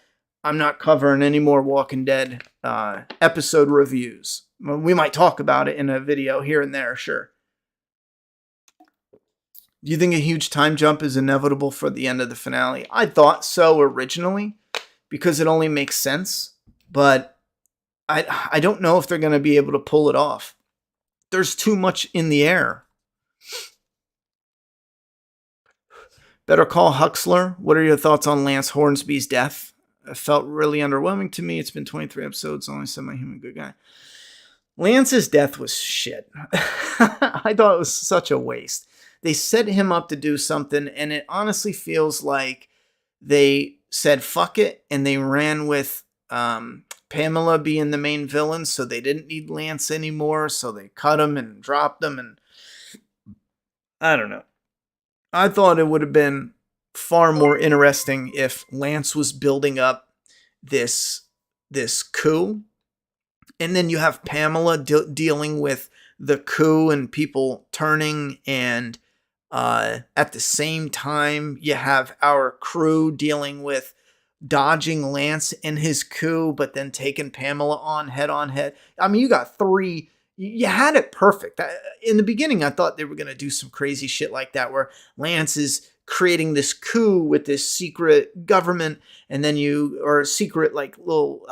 I'm not covering any more Walking Dead episode reviews. We might talk about it in a video here and there, sure. Do you think a huge time jump is inevitable for the end of the finale? I thought so originally because it only makes sense, but I don't know if they're going to be able to pull it off. There's too much in the air. Better Call Huxler. What are your thoughts on Lance Hornsby's death? It felt really underwhelming to me. It's been 23 episodes, only semi-human good guy. Lance's death was shit. I thought it was such a waste. They set him up to do something, and it honestly feels like they said fuck it, and they ran with Pamela being the main villain, so they didn't need Lance anymore, so they cut him and dropped him, and I don't know. I thought it would have been far more interesting if Lance was building up this coup, and then you have Pamela dealing with the coup and people turning, and at the same time you have our crew dealing with dodging Lance and his coup, but then taking Pamela on head. I mean, you got three. You had it perfect. In the beginning, I thought they were going to do some crazy shit like that where Lance is creating this coup with this secret government, and then or secret like little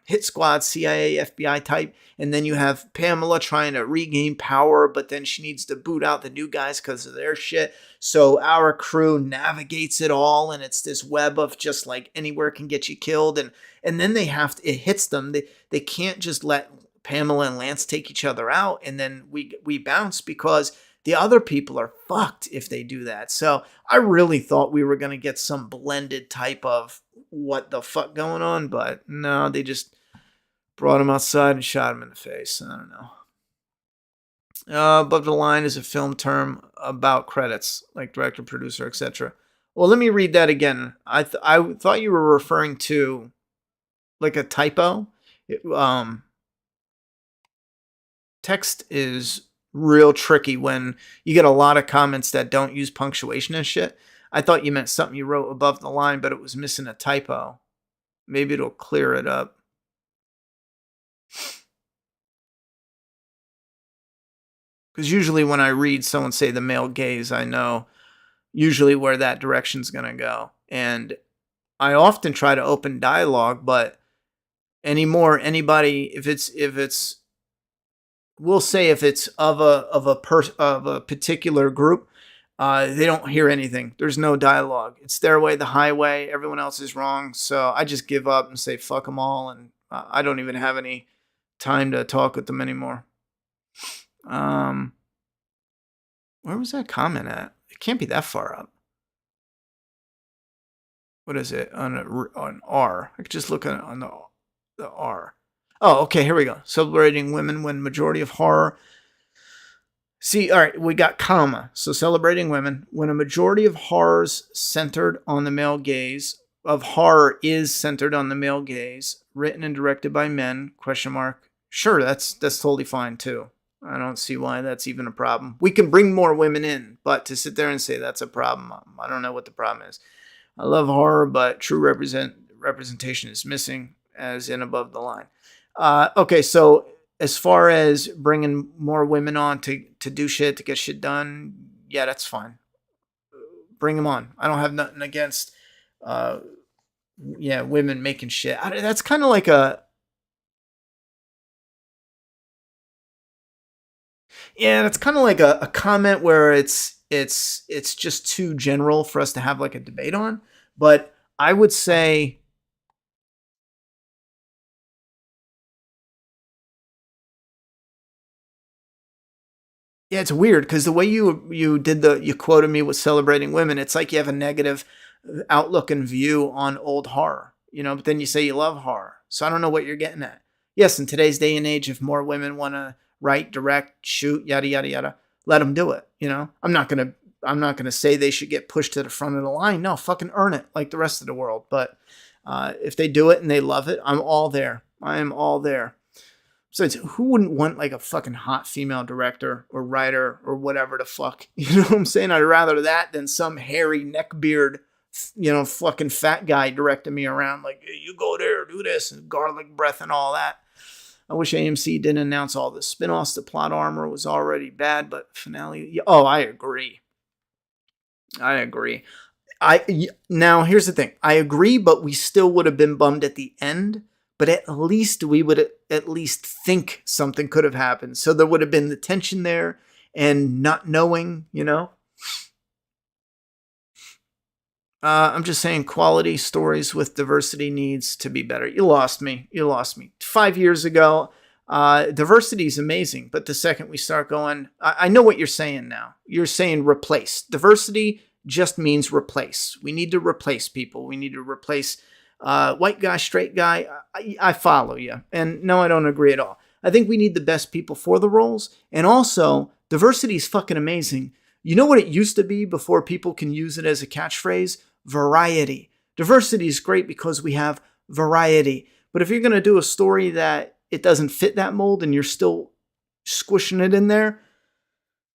hit squad, CIA, FBI type, and then you have Pamela trying to regain power, but then she needs to boot out the new guys because of their shit. So our crew navigates it all, and it's this web of just like anywhere can get you killed, and then it hits them. They can't just let Pamela and Lance take each other out, and then we bounce because the other people are fucked if they do that. So I really thought we were going to get some blended type of what the fuck going on, but no, they just brought him outside and shot him in the face. I don't know. Above the line is a film term about credits, like director, producer, etc. Well, let me read that again. I thought you were referring to like a typo. Text is real tricky when you get a lot of comments that don't use punctuation and shit. I thought you meant something you wrote above the line, but it was missing a typo. Maybe it'll clear it up. Because usually when I read someone say the male gaze, I know usually where that direction's going to go. And I often try to open dialogue, but anybody, if it's we'll say if it's of a particular group, they don't hear anything. There's no dialogue. It's their way, the highway. Everyone else is wrong. So I just give up and say fuck them all, and I don't even have any time to talk with them anymore. Where was that comment at? It can't be that far up. What is it on R? I could just look on the R. Oh, okay, here we go. Celebrating women when majority of horror. See, all right, we got comma. So celebrating women when a majority of horrors centered on the male gaze, of horror is centered on the male gaze, written and directed by men, question mark. Sure, that's totally fine too. I don't see why that's even a problem. We can bring more women in, but to sit there and say that's a problem, I don't know what the problem is. I love horror, but true representation is missing. as in above the line. Okay, so as far as bringing more women on to do shit, to get shit done, yeah, that's fine. Bring them on. I don't have nothing against, uh, yeah, women making shit. That's kind of like that's kind of like a comment where it's just too general for us to have like a debate on. But I would say, yeah, it's weird because the way you quoted me with celebrating women, it's like you have a negative outlook and view on old horror, but then you say you love horror. So I don't know what you're getting at. Yes, in today's day and age, if more women want to write, direct, shoot, yada yada yada, let them do it. I'm not gonna say they should get pushed to the front of the line. No, fucking earn it like the rest of the world. But if they do it and they love it, I'm all there. I am all there. So who wouldn't want like a fucking hot female director or writer or whatever the fuck? You know what I'm saying? I'd rather that than some hairy neckbeard, fucking fat guy directing me around like, hey, you go there, do this, and garlic breath and all that. I wish AMC didn't announce all the spin-offs. The plot armor was already bad, but finale. Oh, I agree. Now here's the thing. I agree, but we still would have been bummed at the end. But at least we would at least think something could have happened. So there would have been the tension there and not knowing, I'm just saying quality stories with diversity needs to be better. You lost me. 5 years ago, diversity is amazing. But the second we start going, I know what you're saying now. You're saying replace. Diversity just means replace. We need to replace people. We need to replace white guy, straight guy. I follow you. And no, I don't agree at all. I think we need the best people for the roles. And also, diversity is fucking amazing. You know what it used to be before people can use it as a catchphrase? Variety. Diversity is great because we have variety. But if you're going to do a story that it doesn't fit that mold and you're still squishing it in there,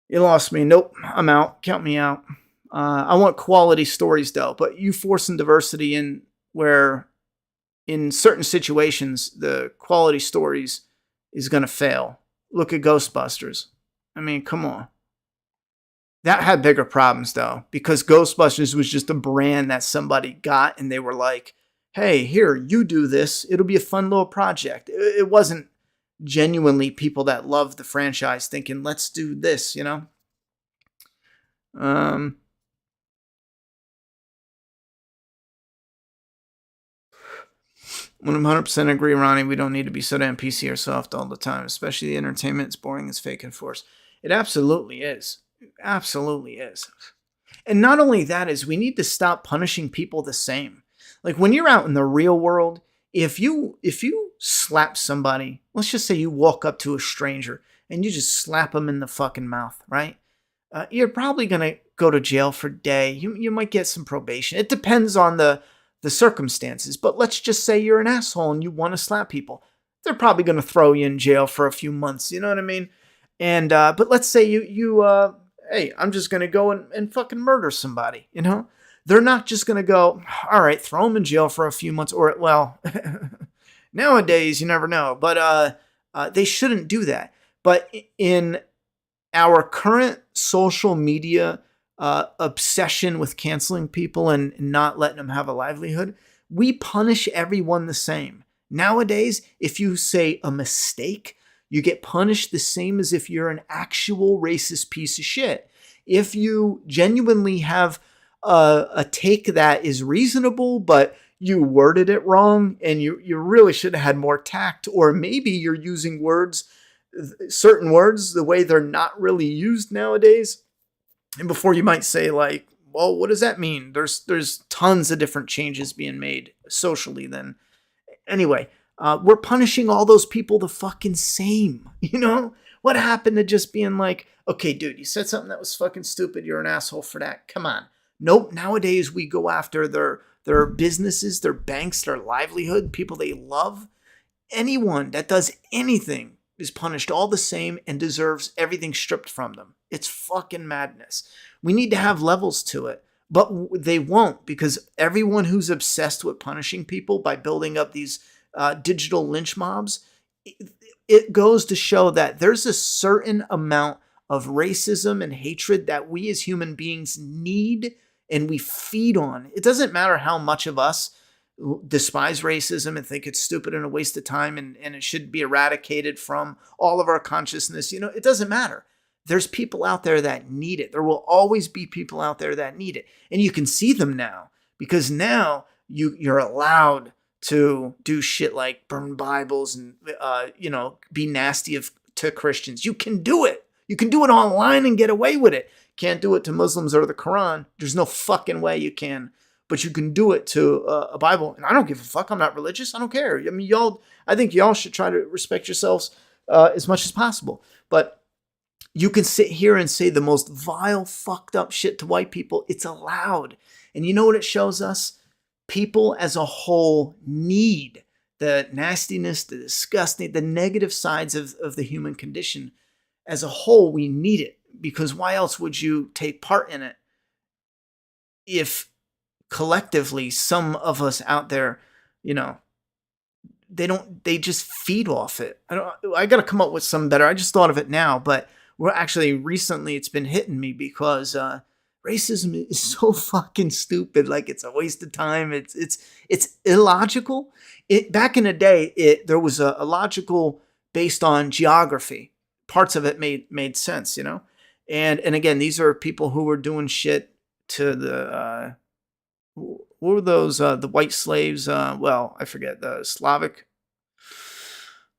you lost me. Nope, I'm out. Count me out. I want quality stories though. But you forcing diversity in where in certain situations the quality stories is going to fail. Look at Ghostbusters. I mean, come on. That had bigger problems though, because Ghostbusters was just a brand that somebody got and they were like, hey, here, you do this. It'll be a fun little project. It wasn't genuinely people that loved the franchise thinking, let's do this, 100% agree, Ronnie. We don't need to be so damn PC or soft all the time, especially the entertainment. It's boring as fake and forced. It absolutely is. It absolutely is. And not only that is we need to stop punishing people the same. Like when you're out in the real world, if you slap somebody, let's just say you walk up to a stranger and you just slap them in the fucking mouth, right? You're probably going to go to jail for a day. You might get some probation. It depends on the circumstances. But let's just say you're an asshole and you want to slap people. They're probably going to throw you in jail for a few months. You know what I mean? And but let's say hey, I'm just going to go and fucking murder somebody. They're not just going to go, all right, throw them in jail for a few months. Or, well, nowadays you never know. But they shouldn't do that. But in our current social media obsession with canceling people and not letting them have a livelihood, we punish everyone the same. Nowadays, if you say a mistake, you get punished the same as if you're an actual racist piece of shit. If you genuinely have a take that is reasonable, but you worded it wrong and you really should have had more tact, or maybe you're using certain words the way they're not really used nowadays. And before you might say like, well, what does that mean? There's tons of different changes being made socially then. Anyway, we're punishing all those people the fucking same. What happened to just being like, okay, dude, you said something that was fucking stupid. You're an asshole for that. Come on. Nope. Nowadays we go after their businesses, their banks, their livelihood, people they love. Anyone that does anything is punished all the same and deserves everything stripped from them. It's fucking madness. We need to have levels to it, but they won't, because everyone who's obsessed with punishing people by building up these digital lynch mobs, it goes to show that there's a certain amount of racism and hatred that we as human beings need and we feed on. It doesn't matter how much of us despise racism and think it's stupid and a waste of time and it should be eradicated from all of our consciousness. It doesn't matter. There's people out there that need it. There will always be people out there that need it. And you can see them now because now you're allowed to do shit like burn Bibles and, be nasty to Christians. You can do it. You can do it online and get away with it. Can't do it to Muslims or the Quran. There's no fucking way you can. But you can do it to a Bible. And I don't give a fuck. I'm not religious. I don't care. I mean, I think y'all should try to respect yourselves as much as possible. But you can sit here and say the most vile, fucked up shit to white people. It's allowed. And you know what it shows us? People as a whole need the nastiness, the disgusting, the negative sides of the human condition. As a whole, we need it. Because why else would you take part in it if collectively some of us out there, they just feed off it. I got to come up with some better. I just thought of it now, but we're actually recently it's been hitting me because racism is so fucking stupid. Like it's a waste of time. It's illogical. Back in the day, there was a logical based on geography. Parts of it made sense, And again, these are people who were doing shit to the what were those the white slaves? I forget, the Slavic.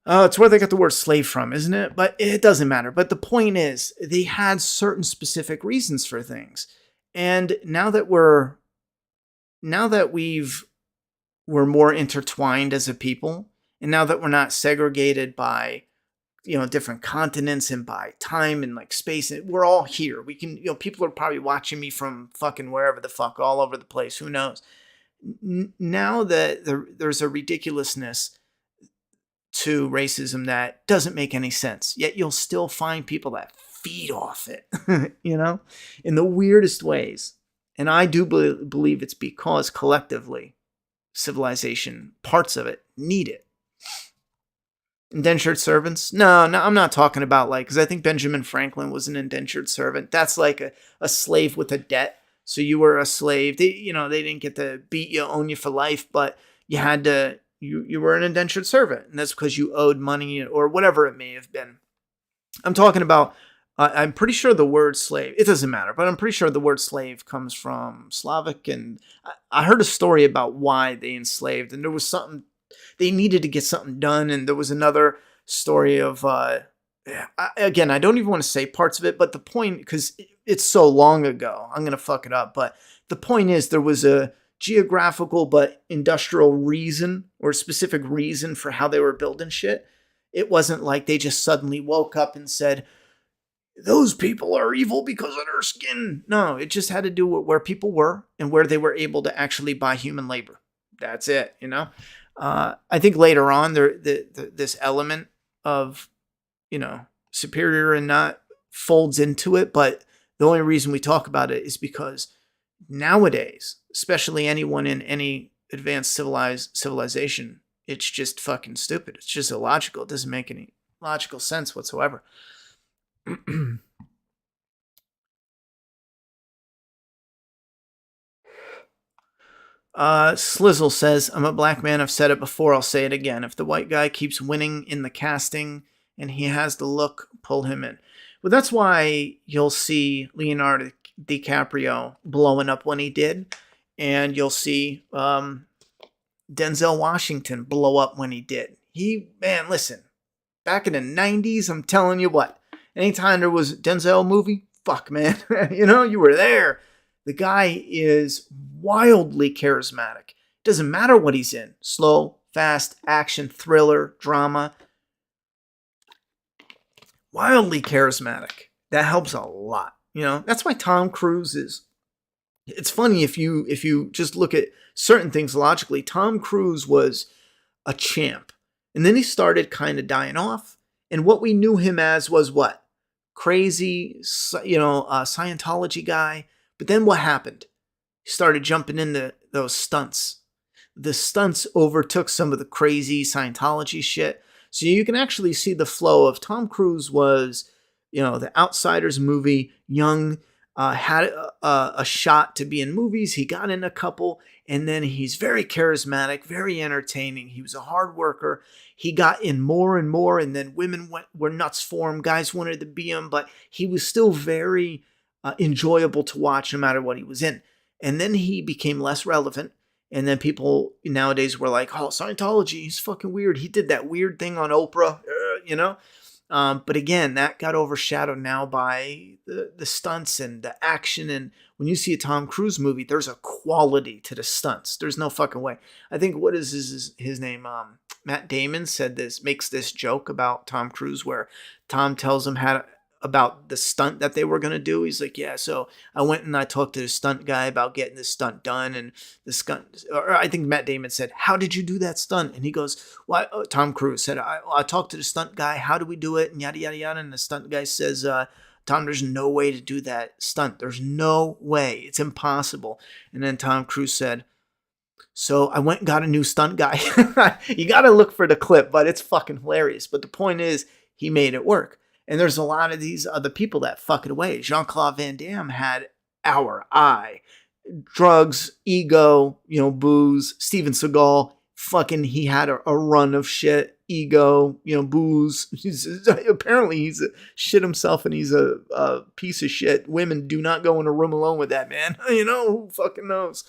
It's where they got the word slave from, isn't it? But it doesn't matter. But the point is, they had certain specific reasons for things, and now that we're more intertwined as a people, and now that we're not segregated by different continents and by time and like space, and we're all here. We can, people are probably watching me from fucking wherever the fuck, all over the place. Who knows? Now that there's a ridiculousness to racism that doesn't make any sense, yet you'll still find people that feed off it, in the weirdest ways. And I do believe it's because collectively, civilization, parts of it need it. Indentured servants? No, I'm not talking about because I think Benjamin Franklin was an indentured servant. That's like a slave with a debt. So you were a slave. They didn't get to beat you, own you for life, but you had to, you were an indentured servant. And that's because you owed money or whatever it may have been. I'm talking about, I'm pretty sure the word slave, it doesn't matter, but I'm pretty sure the word slave comes from Slavic. And I heard a story about why they enslaved. And there was something, they needed to get something done. And there was another story of, again, I don't even want to say parts of it, but the point, because it's so long ago, I'm going to fuck it up. But the point is there was a geographical but industrial reason or specific reason for how they were building shit. It wasn't like they just suddenly woke up and said, those people are evil because of their skin. No, it just had to do with where people were and where they were able to actually buy human labor. That's it, I think later on, this element of, superior and not folds into it. But the only reason we talk about it is because nowadays, especially anyone in any advanced civilization, it's just fucking stupid. It's just illogical. It doesn't make any logical sense whatsoever. Slizzle says, I'm a black man. I've said it before. I'll say it again. If the white guy keeps winning in the casting and he has the look, pull him in. Well, that's why you'll see Leonardo DiCaprio blowing up when he did. And you'll see Denzel Washington blow up when he did. Listen, back in the 90s, I'm telling you what, anytime there was a Denzel movie, fuck, man. You were there. The guy is wildly charismatic. Doesn't matter what he's in. Slow, fast, action, thriller, drama. Wildly charismatic. That helps a lot. That's why Tom Cruise is. It's funny if you just look at certain things logically. Tom Cruise was a champ. And then he started kind of dying off. And what we knew him as was what? Crazy, Scientology guy. But then what happened? He started jumping into those stunts. the stunts overtook some of the crazy Scientology shit. So you can actually see the flow of Tom Cruise was, the Outsiders movie, young, had a shot to be in movies. He got in a couple, and then he's very charismatic, very entertaining. He was a hard worker. He got in more and more, and then women were nuts for him. Guys wanted to be him, but he was still very enjoyable to watch no matter what he was in. And then he became less relevant. And then people nowadays were like, oh, Scientology, he's fucking weird. He did that weird thing on Oprah, But again, that got overshadowed now by the stunts and the action. And when you see a Tom Cruise movie, there's a quality to the stunts. There's no fucking way. I think, what is his name? Matt Damon makes this joke about Tom Cruise where Tom tells him about the stunt that they were going to do. He's like, yeah, so I went and I talked to the stunt guy about getting this stunt done. And the stunt, or I think Matt Damon said, how did you do that stunt? And he goes, well, Tom Cruise said, I talked to the stunt guy. How do we do it? And yada, yada, yada. And the stunt guy says, Tom, there's no way to do that stunt. There's no way. It's impossible. And then Tom Cruise said, so I went and got a new stunt guy. You got to look for the clip, but it's fucking hilarious. But the point is, he made it work. And there's a lot of these other people that fuck it away. Jean-Claude Van Damme had our eye. Drugs, ego, booze. Steven Seagal, he had a run of shit. Ego, booze. Apparently he's a shit himself and he's a piece of shit. Women do not go in a room alone with that man. Who fucking knows?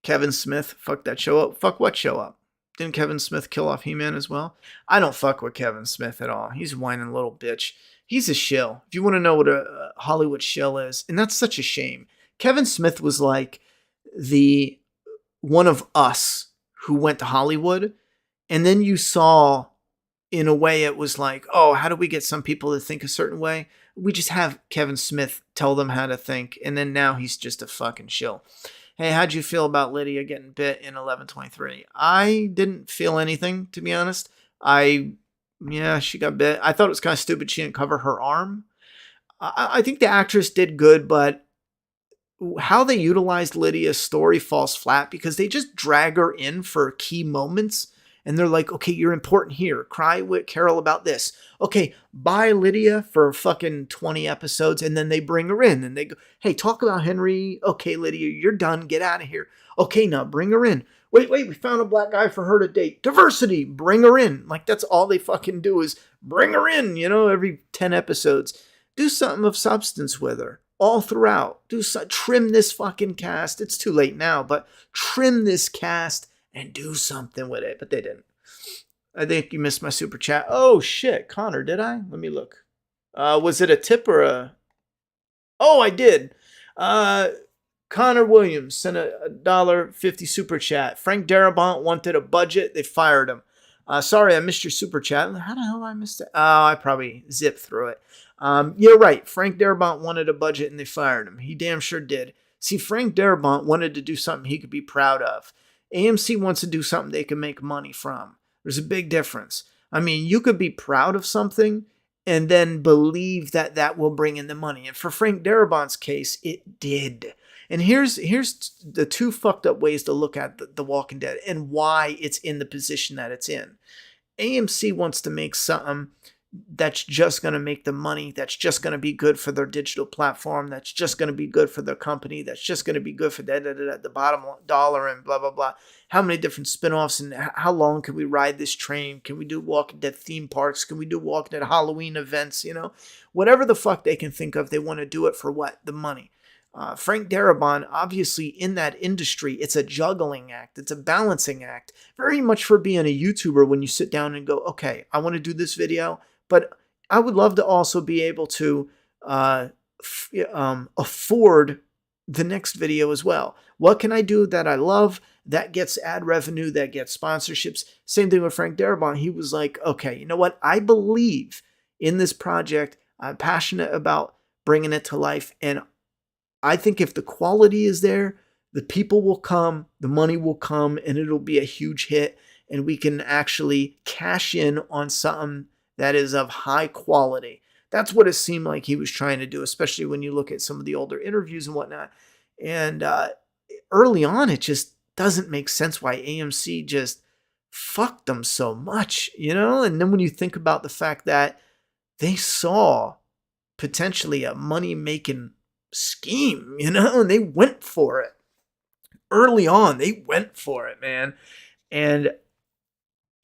Kevin Smith, fuck that show up. Fuck what show up? Didn't Kevin Smith kill off He-Man as well? I don't fuck with Kevin Smith at all. He's a whining little bitch. He's a shill. If you want to know what a Hollywood shill is, and that's such a shame. Kevin Smith was like the one of us who went to Hollywood, and then you saw, in a way, it was like, oh, how do we get some people to think a certain way? We just have Kevin Smith tell them how to think, and then now he's just a fucking shill. Hey, how'd you feel about Lydia getting bit in 11/23? I didn't feel anything, to be honest. She got bit. I thought it was kind of stupid she didn't cover her arm. I think the actress did good, but how they utilized Lydia's story falls flat because they just drag her in for key moments. And they're like, okay, you're important here. Cry with Carol about this. Okay, bye Lydia for fucking 20 episodes. And then they bring her in and they go, hey, talk about Henry. Okay, Lydia, you're done. Get out of here. Okay, now bring her in. Wait, we found a black guy for her to date. Diversity, bring her in. Like, that's all they fucking do is bring her in, every 10 episodes. Do something of substance with her all throughout. Trim this fucking cast. It's too late now, but trim this cast and do something with it. But they didn't. I think you missed my super chat. Oh, shit. Connor, did I? Let me look. Was it a tip or a... Oh, I did. Connor Williams sent a $1.50 super chat. Frank Darabont wanted a budget. They fired him. Sorry, I missed your super chat. How the hell I missed it? Oh, I probably zipped through it. You're right. Frank Darabont wanted a budget and they fired him. He damn sure did. See, Frank Darabont wanted to do something he could be proud of. AMC wants to do something they can make money from. There's a big difference. I mean, you could be proud of something and then believe that that will bring in the money. And for Frank Darabont's case, it did. And here's the two fucked up ways to look at The Walking Dead and why it's in the position that it's in. AMC wants to make something that's just going to make the money, that's just going to be good for their digital platform, that's just going to be good for their company, that's just going to be good for the bottom dollar and blah, blah, blah. How many different spinoffs and how long can we ride this train? Can we do Walking Dead theme parks? Can we do Walking Dead Halloween events? Whatever the fuck they can think of, they want to do it for what? The money. Frank Darabont, obviously in that industry, it's a juggling act. It's a balancing act. Very much for being a YouTuber when you sit down and go, okay, I want to do this video, but I would love to also be able to afford the next video as well. What can I do that I love, that gets ad revenue, that gets sponsorships? Same thing with Frank Darabont. He was like, okay, you know what? I believe in this project. I'm passionate about bringing it to life. And I think if the quality is there, the people will come, the money will come, and it'll be a huge hit. And we can actually cash in on something that is of high quality. That's what it seemed like he was trying to do, especially when you look at some of the older interviews and whatnot. And early on, it just doesn't make sense why AMC just fucked them so much, you know? And then when you think about the fact that they saw potentially a money-making scheme, you know, and they went for it. Early on, they went for it, man. And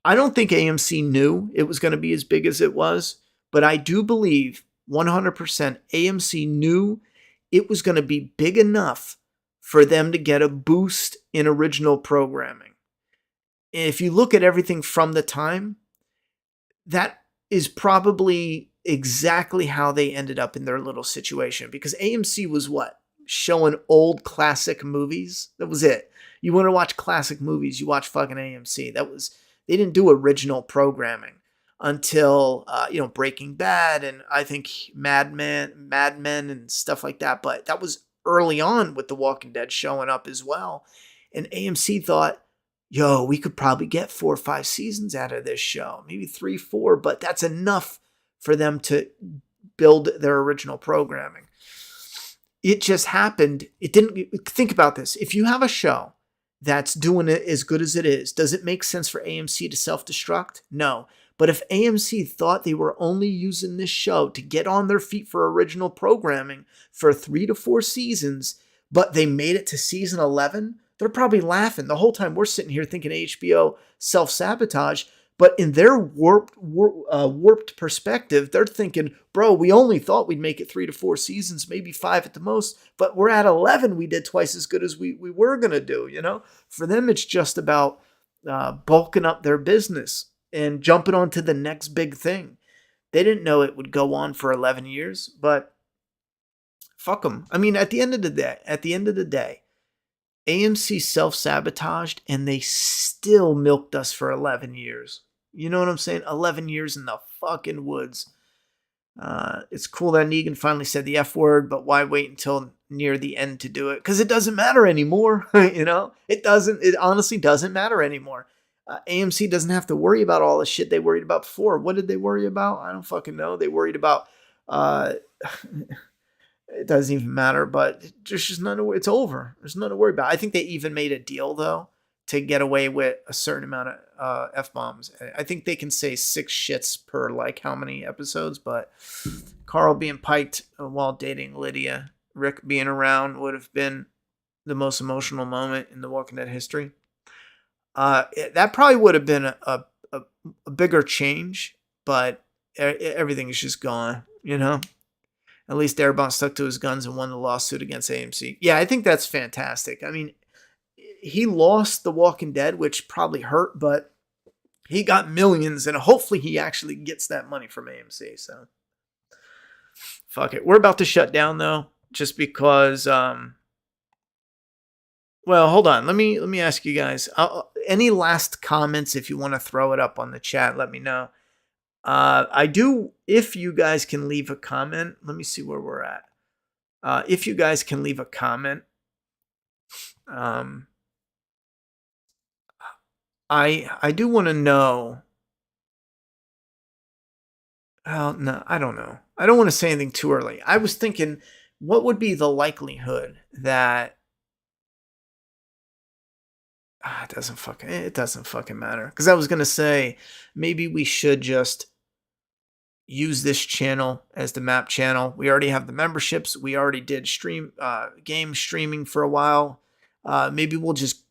I don't think AMC knew it was going to be as big as it was, but I do believe 100% AMC knew it was going to be big enough for them to get a boost in original programming. If you look at everything from the time, that is probably exactly how they ended up in their little situation, because AMC was what? Showing old classic movies. That was it. You want to watch classic movies, you watch fucking AMC. They didn't do original programming until Breaking Bad, and I think Mad Men and stuff like that. But that was early on with The Walking Dead showing up as well. And AMC thought, yo, we could probably get 4 or 5 seasons out of this show, maybe 3, 4, but that's enough for them to build their original programming. It just happened. It didn't. Think about this. If you have a show that's doing it as good as it is, does it make sense for AMC to self-destruct? No. But if AMC thought they were only using this show to get on their feet for original programming for 3 to 4 seasons, but they made it to season 11, they're probably laughing the whole time we're sitting here thinking HBO self-sabotage. But in their warped perspective, they're thinking, bro, we only thought we'd make it 3 to 4 seasons, maybe 5 at the most, but we're at 11. We did twice as good as we were going to do, you know? For them, it's just about bulking up their business and jumping on to the next big thing. They didn't know it would go on for 11 years, but fuck them. I mean, at the end of the day, AMC self-sabotaged and they still milked us for 11 years. You know what I'm saying? 11 years in the fucking woods. It's cool that Negan finally said the F word, but why wait until near the end to do it? Because it doesn't matter anymore. You know? It honestly doesn't matter anymore. AMC doesn't have to worry about all the shit they worried about before. What did they worry about? I don't fucking know. They worried about... it doesn't even matter, but there's just none. It's over. There's nothing to worry about. I think they even made a deal though to get away with a certain amount of F-bombs. I think they can say 6 shits per like how many episodes, but Carl being piked while dating Lydia, Rick being around would have been the most emotional moment in The Walking Dead history. That probably would have been a bigger change, but everything is just gone, you know? At least Darabont stuck to his guns and won the lawsuit against AMC. Yeah, I think that's fantastic. I mean, he lost The Walking Dead, which probably hurt, but he got millions, and hopefully he actually gets that money from AMC. So, fuck it. We're about to shut down, though, just because... well, hold on. Let me ask you guys. Any last comments? If you want to throw it up on the chat, let me know. I do, if you guys can leave a comment, let me see where we're at. If you guys can leave a comment, I do want to know. Well, no, I don't know. I don't want to say anything too early. I was thinking, what would be the likelihood that it doesn't fucking matter. Because I was gonna say maybe we should just use this channel as the map channel. We already have the memberships. We already did game streaming for a while. Maybe we'll just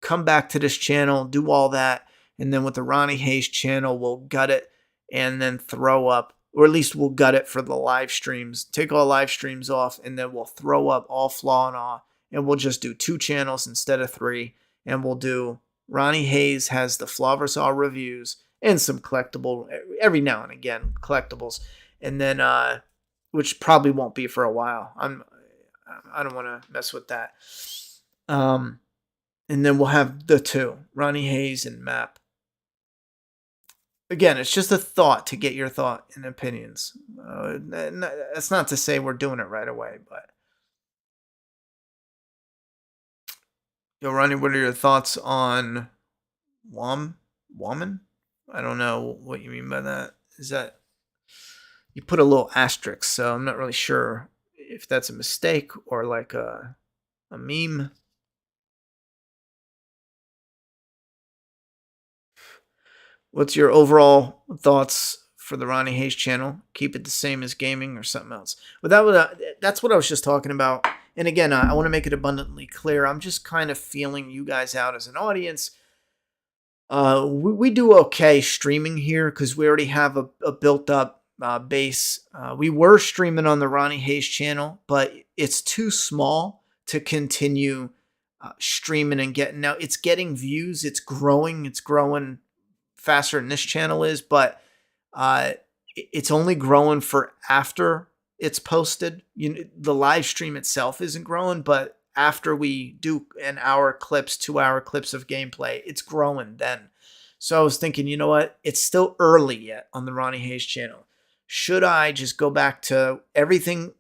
come back to this channel, do all that, and then with the Ronnie Hayes channel, we'll gut it and then throw up, or at least we'll gut it for the live streams. Take all live streams off, and then we'll throw up all Flaw and Awe, and we'll just do 2 channels instead of 3, and we'll do Ronnie Hayes has the Flaw vs. Awe reviews and some collectible, every now and again, collectibles. And then, which probably won't be for a while. I don't want to mess with that. And then we'll have the 2, Ronnie Hayes and Map. Again, it's just a thought to get your thought and opinions. That's not to say we're doing it right away, but. Yo, Ronnie, what are your thoughts on Woman? I don't know what you mean by that. Is that you put a little asterisk, so I'm not really sure if that's a mistake or like a meme. What's your overall thoughts for the Ronnie Hayes channel? Keep it the same as gaming or something else? But that's what I was just talking about. And again, I want to make it abundantly clear. I'm just kind of feeling you guys out as an audience. We do okay streaming here because we already have a built up base. We were streaming on the Ronnie Hayes channel, but it's too small to continue streaming and getting. Now it's getting views. It's growing. It's growing faster than this channel is, but it's only growing for after it's posted. The live stream itself isn't growing, but after we do an hour clips, 2 hour clips of gameplay, it's growing then. So I was thinking, you know what? It's still early yet on the Ronnie Hayes channel. Should I just go back to everything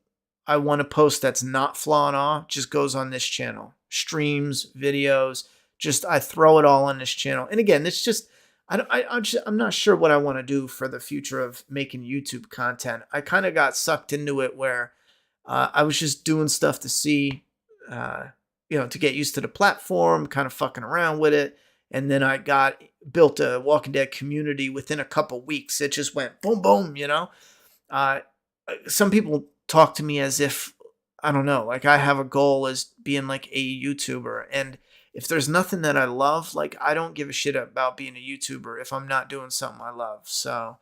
I want to post that's not Flaw and Awe just goes on this channel? Streams, videos, just I throw it all on this channel. And again, it's just I'm not sure what I want to do for the future of making YouTube content. I kind of got sucked into it where I was just doing stuff to see, to get used to the platform, kind of fucking around with it. And then I built a Walking Dead community within a couple weeks. It just went boom, boom, Some people talk to me as if, I don't know, like I have a goal as being like a YouTuber. And if there's nothing that I love, like I don't give a shit about being a YouTuber if I'm not doing something I love. So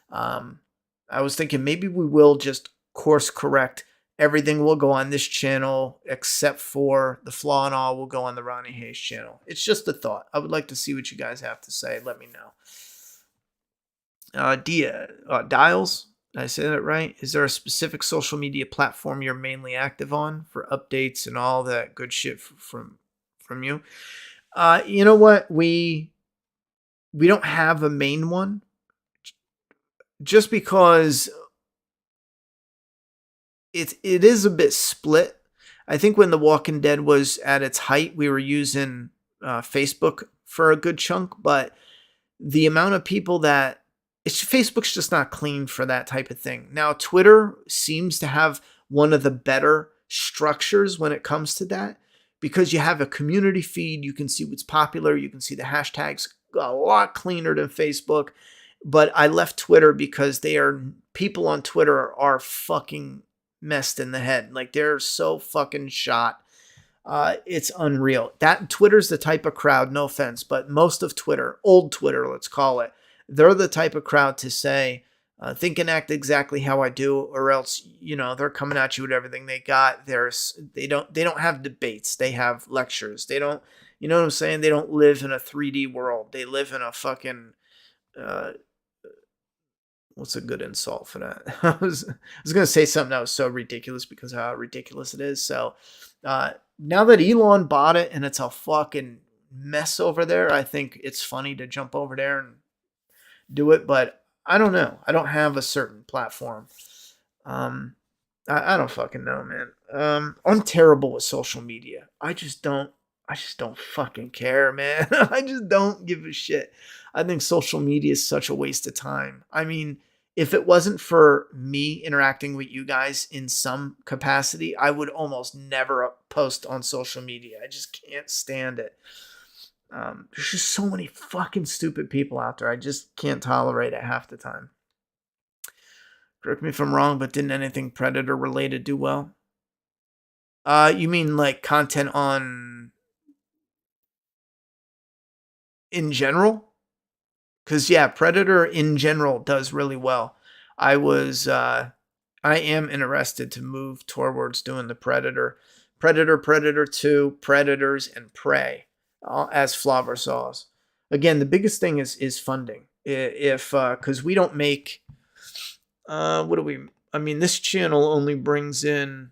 I was thinking maybe we will just course correct. Everything will go on this channel except for the Flaw and All will go on the Ronnie Hayes channel. It's just a thought. I would like to see what you guys have to say. Let me know. Dials, did I say that right? Is there a specific social media platform you're mainly active on for updates and all that good shit from you? You know what? We don't have a main one just because it is a bit split. I think when The Walking Dead was at its height, we were using Facebook for a good chunk, but the amount of people Facebook's just not clean for that type of thing. Now, Twitter seems to have one of the better structures when it comes to that because you have a community feed. You can see what's popular. You can see the hashtags a lot cleaner than Facebook. But I left Twitter because people on Twitter are fucking messed in the head. Like they're so fucking shot. It's unreal. Twitter's the type of crowd, no offense, but most of Twitter, old Twitter, let's call it, they're the type of crowd to say, think and act exactly how I do, or else, they're coming at you with everything they got. They don't have debates. They have lectures. They don't, you know what I'm saying? They don't live in a 3D world. They live in a fucking, what's a good insult for that? I was going to say something that was so ridiculous because of how ridiculous it is. So now that Elon bought it and it's a fucking mess over there, I think it's funny to jump over there and do it. But I don't know. I don't have a certain platform. I don't fucking know, man. I'm terrible with social media. I just don't fucking care, man. I just don't give a shit. I think social media is such a waste of time. I mean, if it wasn't for me interacting with you guys in some capacity, I would almost never post on social media. I just can't stand it. There's just so many fucking stupid people out there. I just can't tolerate it half the time. Correct me if I'm wrong, but didn't anything Predator related do well? You mean like content on in general? Because yeah, Predator in general does really well. I am interested to move towards doing the Predator, Predator 2, Predators, and Prey as Flavor Sauce. Again, the biggest thing is funding. Because we don't make, what do we? I mean, this channel only brings in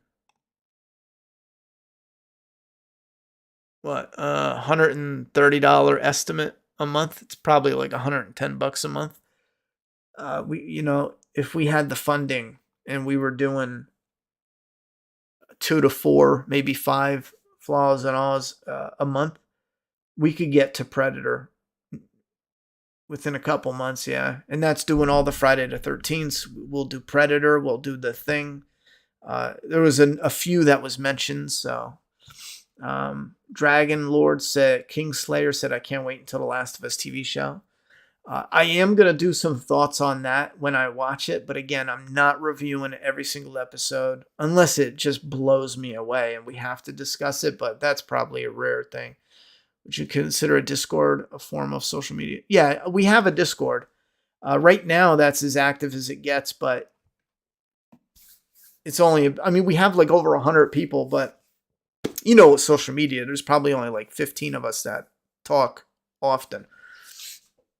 what $130 estimate a month. It's probably like $110 a month. If we had the funding and we were doing 2 to 4, maybe 5 Flaws and Aws a month, we could get to Predator within a couple months, yeah. And that's doing all the Friday the 13th. We'll do Predator. We'll do The Thing. There was a few that was mentioned, so... Dragon Lord said, Kingslayer said, I can't wait until the Last of Us TV show. I am going to do some thoughts on that when I watch it, but again, I'm not reviewing every single episode unless it just blows me away and we have to discuss it, but that's probably a rare thing. Would you consider a Discord a form of social media? Yeah, we have a Discord. Right now, that's as active as it gets, but it's only, I mean, we have like over 100 people, but social media, there's probably only like 15 of us that talk often,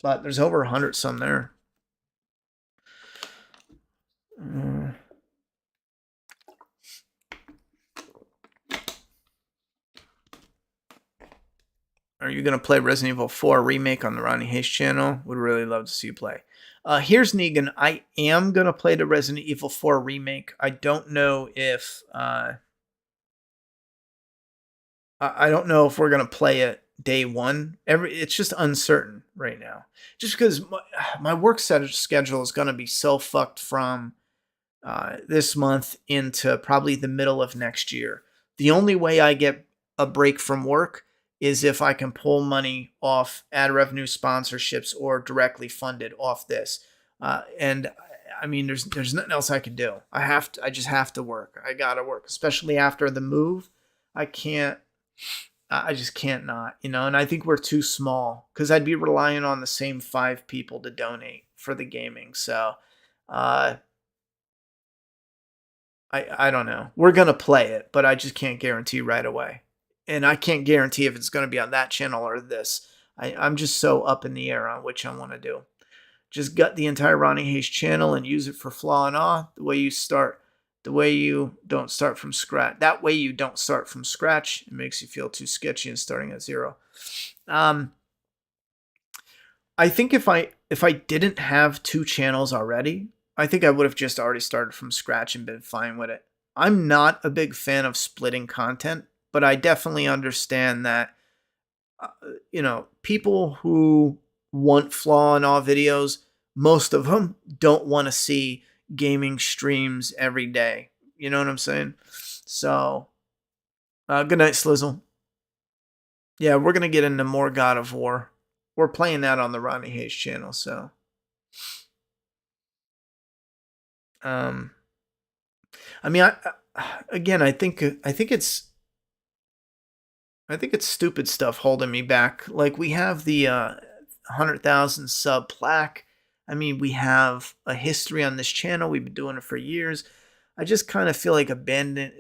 but there's over 100 some there. Are you going to play Resident Evil 4 remake on the Ronnie Hayes channel? Would really love to see you play. Here's Negan. I am going to play the Resident Evil 4 remake. I don't know if I don't know if we're going to play it day one. It's just uncertain right now. Just because my work schedule is going to be so fucked from this month into probably the middle of next year. The only way I get a break from work is if I can pull money off ad revenue sponsorships or directly funded off this. And I mean, there's nothing else I can do. I just have to work. I gotta work, especially after the move. I just can't not, and I think we're too small because I'd be relying on the same 5 people to donate for the gaming. So, I don't know. We're going to play it, but I just can't guarantee right away. And I can't guarantee if it's going to be on that channel or this. I'm just so up in the air on which I want to do. Just gut the entire Ronnie Hayes channel and use it for flaw and awe. The way you don't start from scratch. That way you don't start from scratch. It makes you feel too sketchy and starting at zero. I think if I didn't have 2 channels already, I think I would have just already started from scratch and been fine with it. I'm not a big fan of splitting content, but I definitely understand that, people who want flaw in all videos, most of them don't want to see gaming streams every day. You know what I'm saying? So, good night, Slizzle. Yeah, we're going to get into more God of War. We're playing that on the Ronnie Hayes channel, so. I mean, I think it's stupid stuff holding me back. Like we have the 100,000 sub plaque. I mean, we have a history on this channel. We've been doing it for years. I just kind of feel like abandon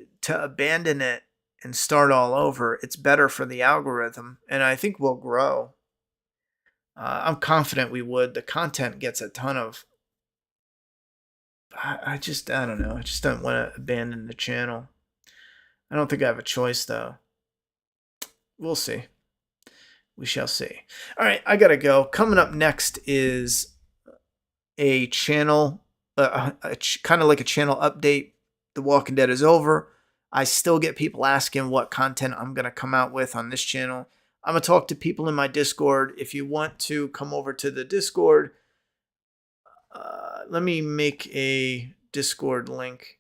it and start all over. It's better for the algorithm, and I think we'll grow. I'm confident we would. The content gets a ton of. I don't know. I just don't want to abandon the channel. I don't think I have a choice, though. We'll see. We shall see. All right, I gotta go. Coming up next is a channel, kind of like a channel update. The Walking Dead is over. I still get people asking what content I'm gonna come out with on this channel. I'm gonna talk to people in my Discord. If you want to come over to the Discord, let me make a Discord link,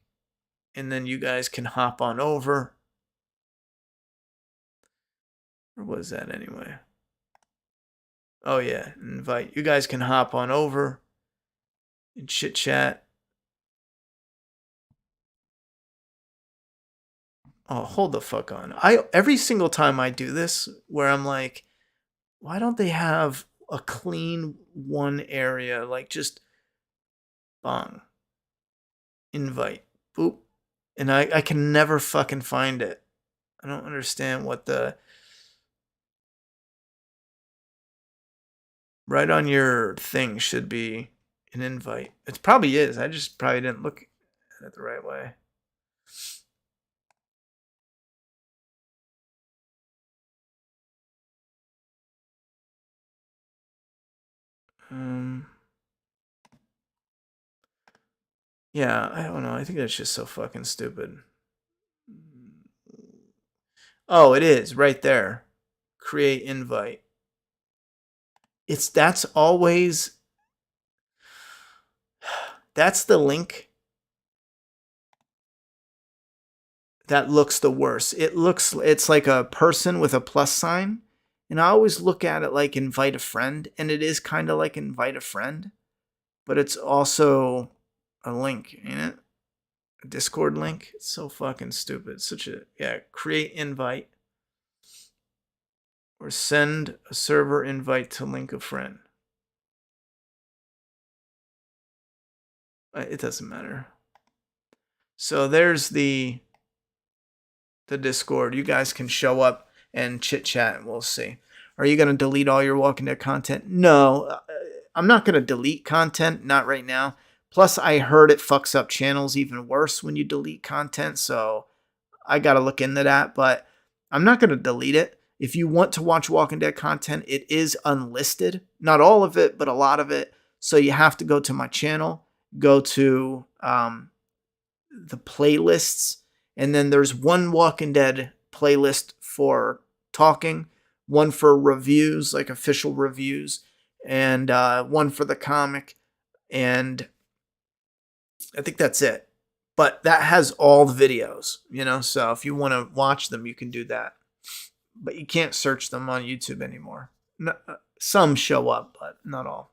and then you guys can hop on over. Or was that anyway? Oh yeah, invite. You guys can hop on over and chit chat. Oh, hold the fuck on. Every single time I do this, where I'm like, why don't they have a clean one area? Like just bong. Invite. Boop. And I can never fucking find it. I don't understand what the... Right on your thing should be an invite. It probably is. I just probably didn't look at it the right way. Yeah, I don't know. I think that's just so fucking stupid. Oh, it is right there. Create invite. That's always that's the link that looks the worst. It's like a person with a plus sign, And I always look at it like invite a friend, and it is kind of like invite a friend, but it's also a link, ain't it? A Discord link. It's so fucking stupid. Create invite or send a server invite to link a friend. It doesn't matter. So there's the Discord. You guys can show up and chit chat, and we'll see. Are you going to delete all your Walking Dead content? No, I'm not going to delete content. Not right now. Plus, I heard it fucks up channels even worse when you delete content. So I got to look into that. But I'm not going to delete it. If you want to watch Walking Dead content, it is unlisted. Not all of it, but a lot of it. So you have to go to my channel, go to the playlists, and then there's one Walking Dead playlist for talking, one for reviews, like official reviews, and one for the comic, and I think that's it. But that has all the videos, so if you want to watch them, you can do that. But you can't search them on YouTube anymore. No, some show up, but not all.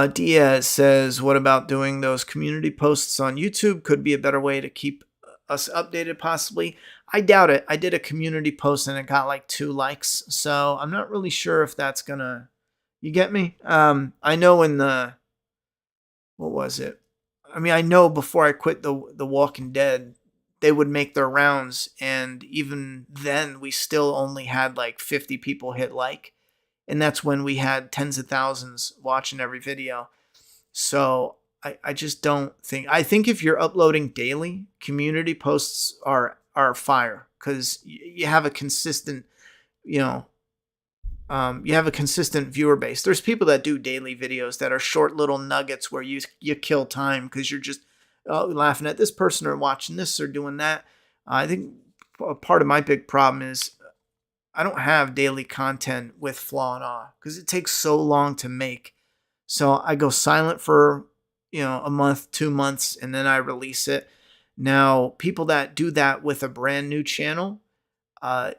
Diaz says, what about doing those community posts on YouTube? Could be a better way to keep us updated, possibly. I doubt it. I did a community post and it got like 2 likes. So I'm not really sure if that's going to, you get me? I know what was it? I mean, I know before I quit the Walking Dead, they would make their rounds. And even then, we still only had like 50 people hit like. And that's when we had tens of thousands watching every video. So I just don't think, I think if you're uploading daily, community posts are fire, because you have a consistent, you have a consistent viewer base. There's people that do daily videos that are short little nuggets where you kill time because you're just laughing at this person or watching this or doing that. I think part of my big problem is I don't have daily content with Flaw and Awe because it takes so long to make. So I go silent for, a month, 2 months, and then I release it. Now, people that do that with a brand new channel, the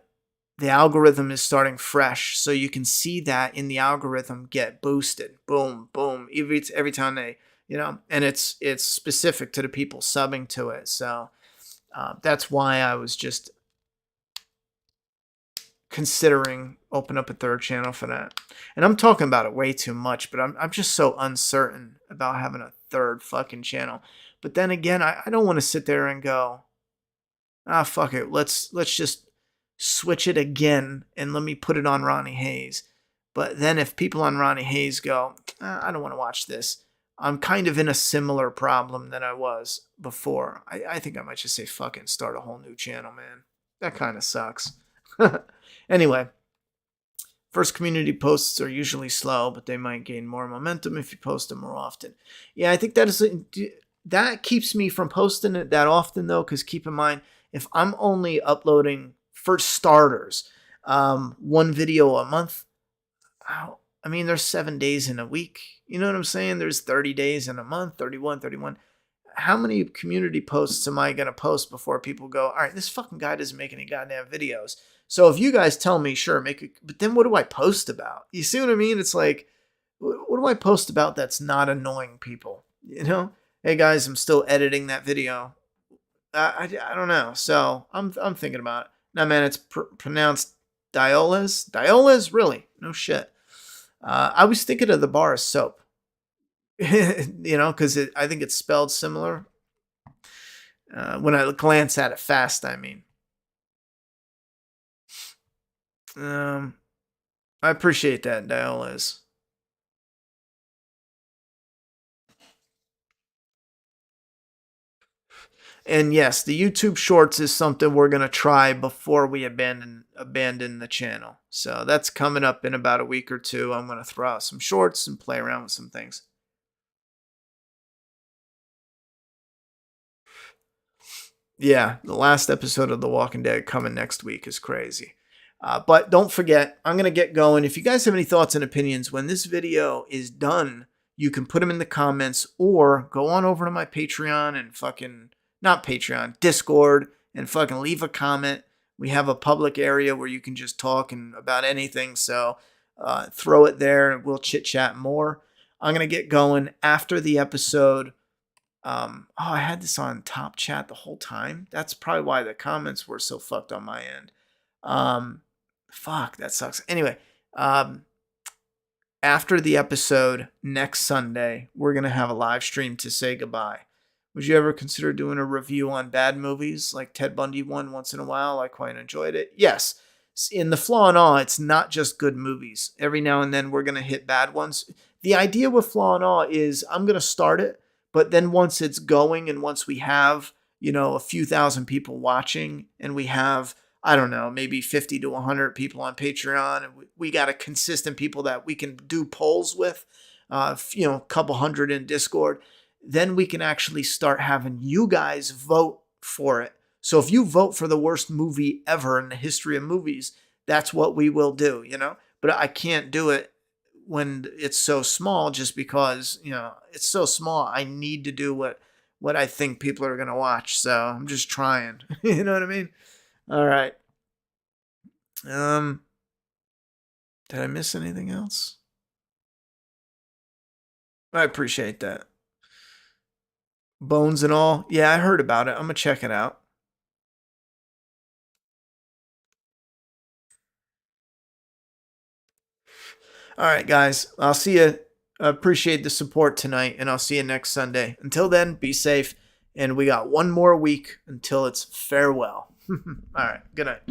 algorithm is starting fresh. So you can see that in the algorithm get boosted. Boom, boom. Every time they, and it's specific to the people subbing to it. So that's why I was just considering open up a third channel for that. And I'm talking about it way too much, but I'm just so uncertain about having a third fucking channel. But then again, I don't want to sit there and go, fuck it, let's just switch it again and let me put it on Ronnie Hayes. But then if people on Ronnie Hayes go, I don't want to watch this, I'm kind of in a similar problem than I was before. I think I might just say fucking start a whole new channel, man. That kind of sucks. Anyway, first community posts are usually slow, but they might gain more momentum if you post them more often. Yeah, I think that keeps me from posting it that often, though, because keep in mind, if I'm only uploading, for starters, 1 video a month, there's 7 days in a week. You know what I'm saying? There's 30 days in a month, 31. How many community posts am I going to post before people go, all right, this fucking guy doesn't make any goddamn videos? So if you guys tell me, sure, make it, but then what do I post about? You see what I mean? It's like, what do I post about that's not annoying people? Hey guys, I'm still editing that video. I don't know. So I'm thinking about it. Now, man, it's pronounced Dioles. Dioles? Really? No shit. I was thinking of the bar of soap. Because I think it's spelled similar. When I glance at it fast, I mean. I appreciate that, Dioles. And yes, the YouTube Shorts is something we're going to try before we abandon the channel. So that's coming up in about a week or two. I'm going to throw out some shorts and play around with some things. Yeah, the last episode of The Walking Dead coming next week is crazy. But don't forget, I'm going to get going. If you guys have any thoughts and opinions, when this video is done, you can put them in the comments or go on over to my Patreon and not Patreon, Discord, and fucking leave a comment. We have a public area where you can just talk and about anything. So throw it there and we'll chit chat more. I'm going to get going after the episode. I had this on top chat the whole time. That's probably why the comments were so fucked on my end. Fuck, that sucks. Anyway, after the episode next Sunday, we're going to have a live stream to say goodbye. Would you ever consider doing a review on bad movies like Ted Bundy one once in a while? I quite enjoyed it. Yes. In The Flaw and Awe, it's not just good movies. Every now and then we're going to hit bad ones. The idea with Flaw and Awe is I'm going to start it, but then once it's going and once we have, a few thousand people watching and we have, I don't know, maybe 50 to 100 people on Patreon, and we got a consistent people that we can do polls with, a couple hundred in Discord, then we can actually start having you guys vote for it. So if you vote for the worst movie ever in the history of movies, that's what we will do, But I can't do it when it's so small just because, it's so small. I need to do what I think people are going to watch. So I'm just trying. You know what I mean? All right. Did I miss anything else? I appreciate that. Bones and all. Yeah, I heard about it. I'm going to check it out. All right, guys. I'll see you. I appreciate the support tonight, and I'll see you next Sunday. Until then, be safe. And we got one more week until it's farewell. All right. Good night.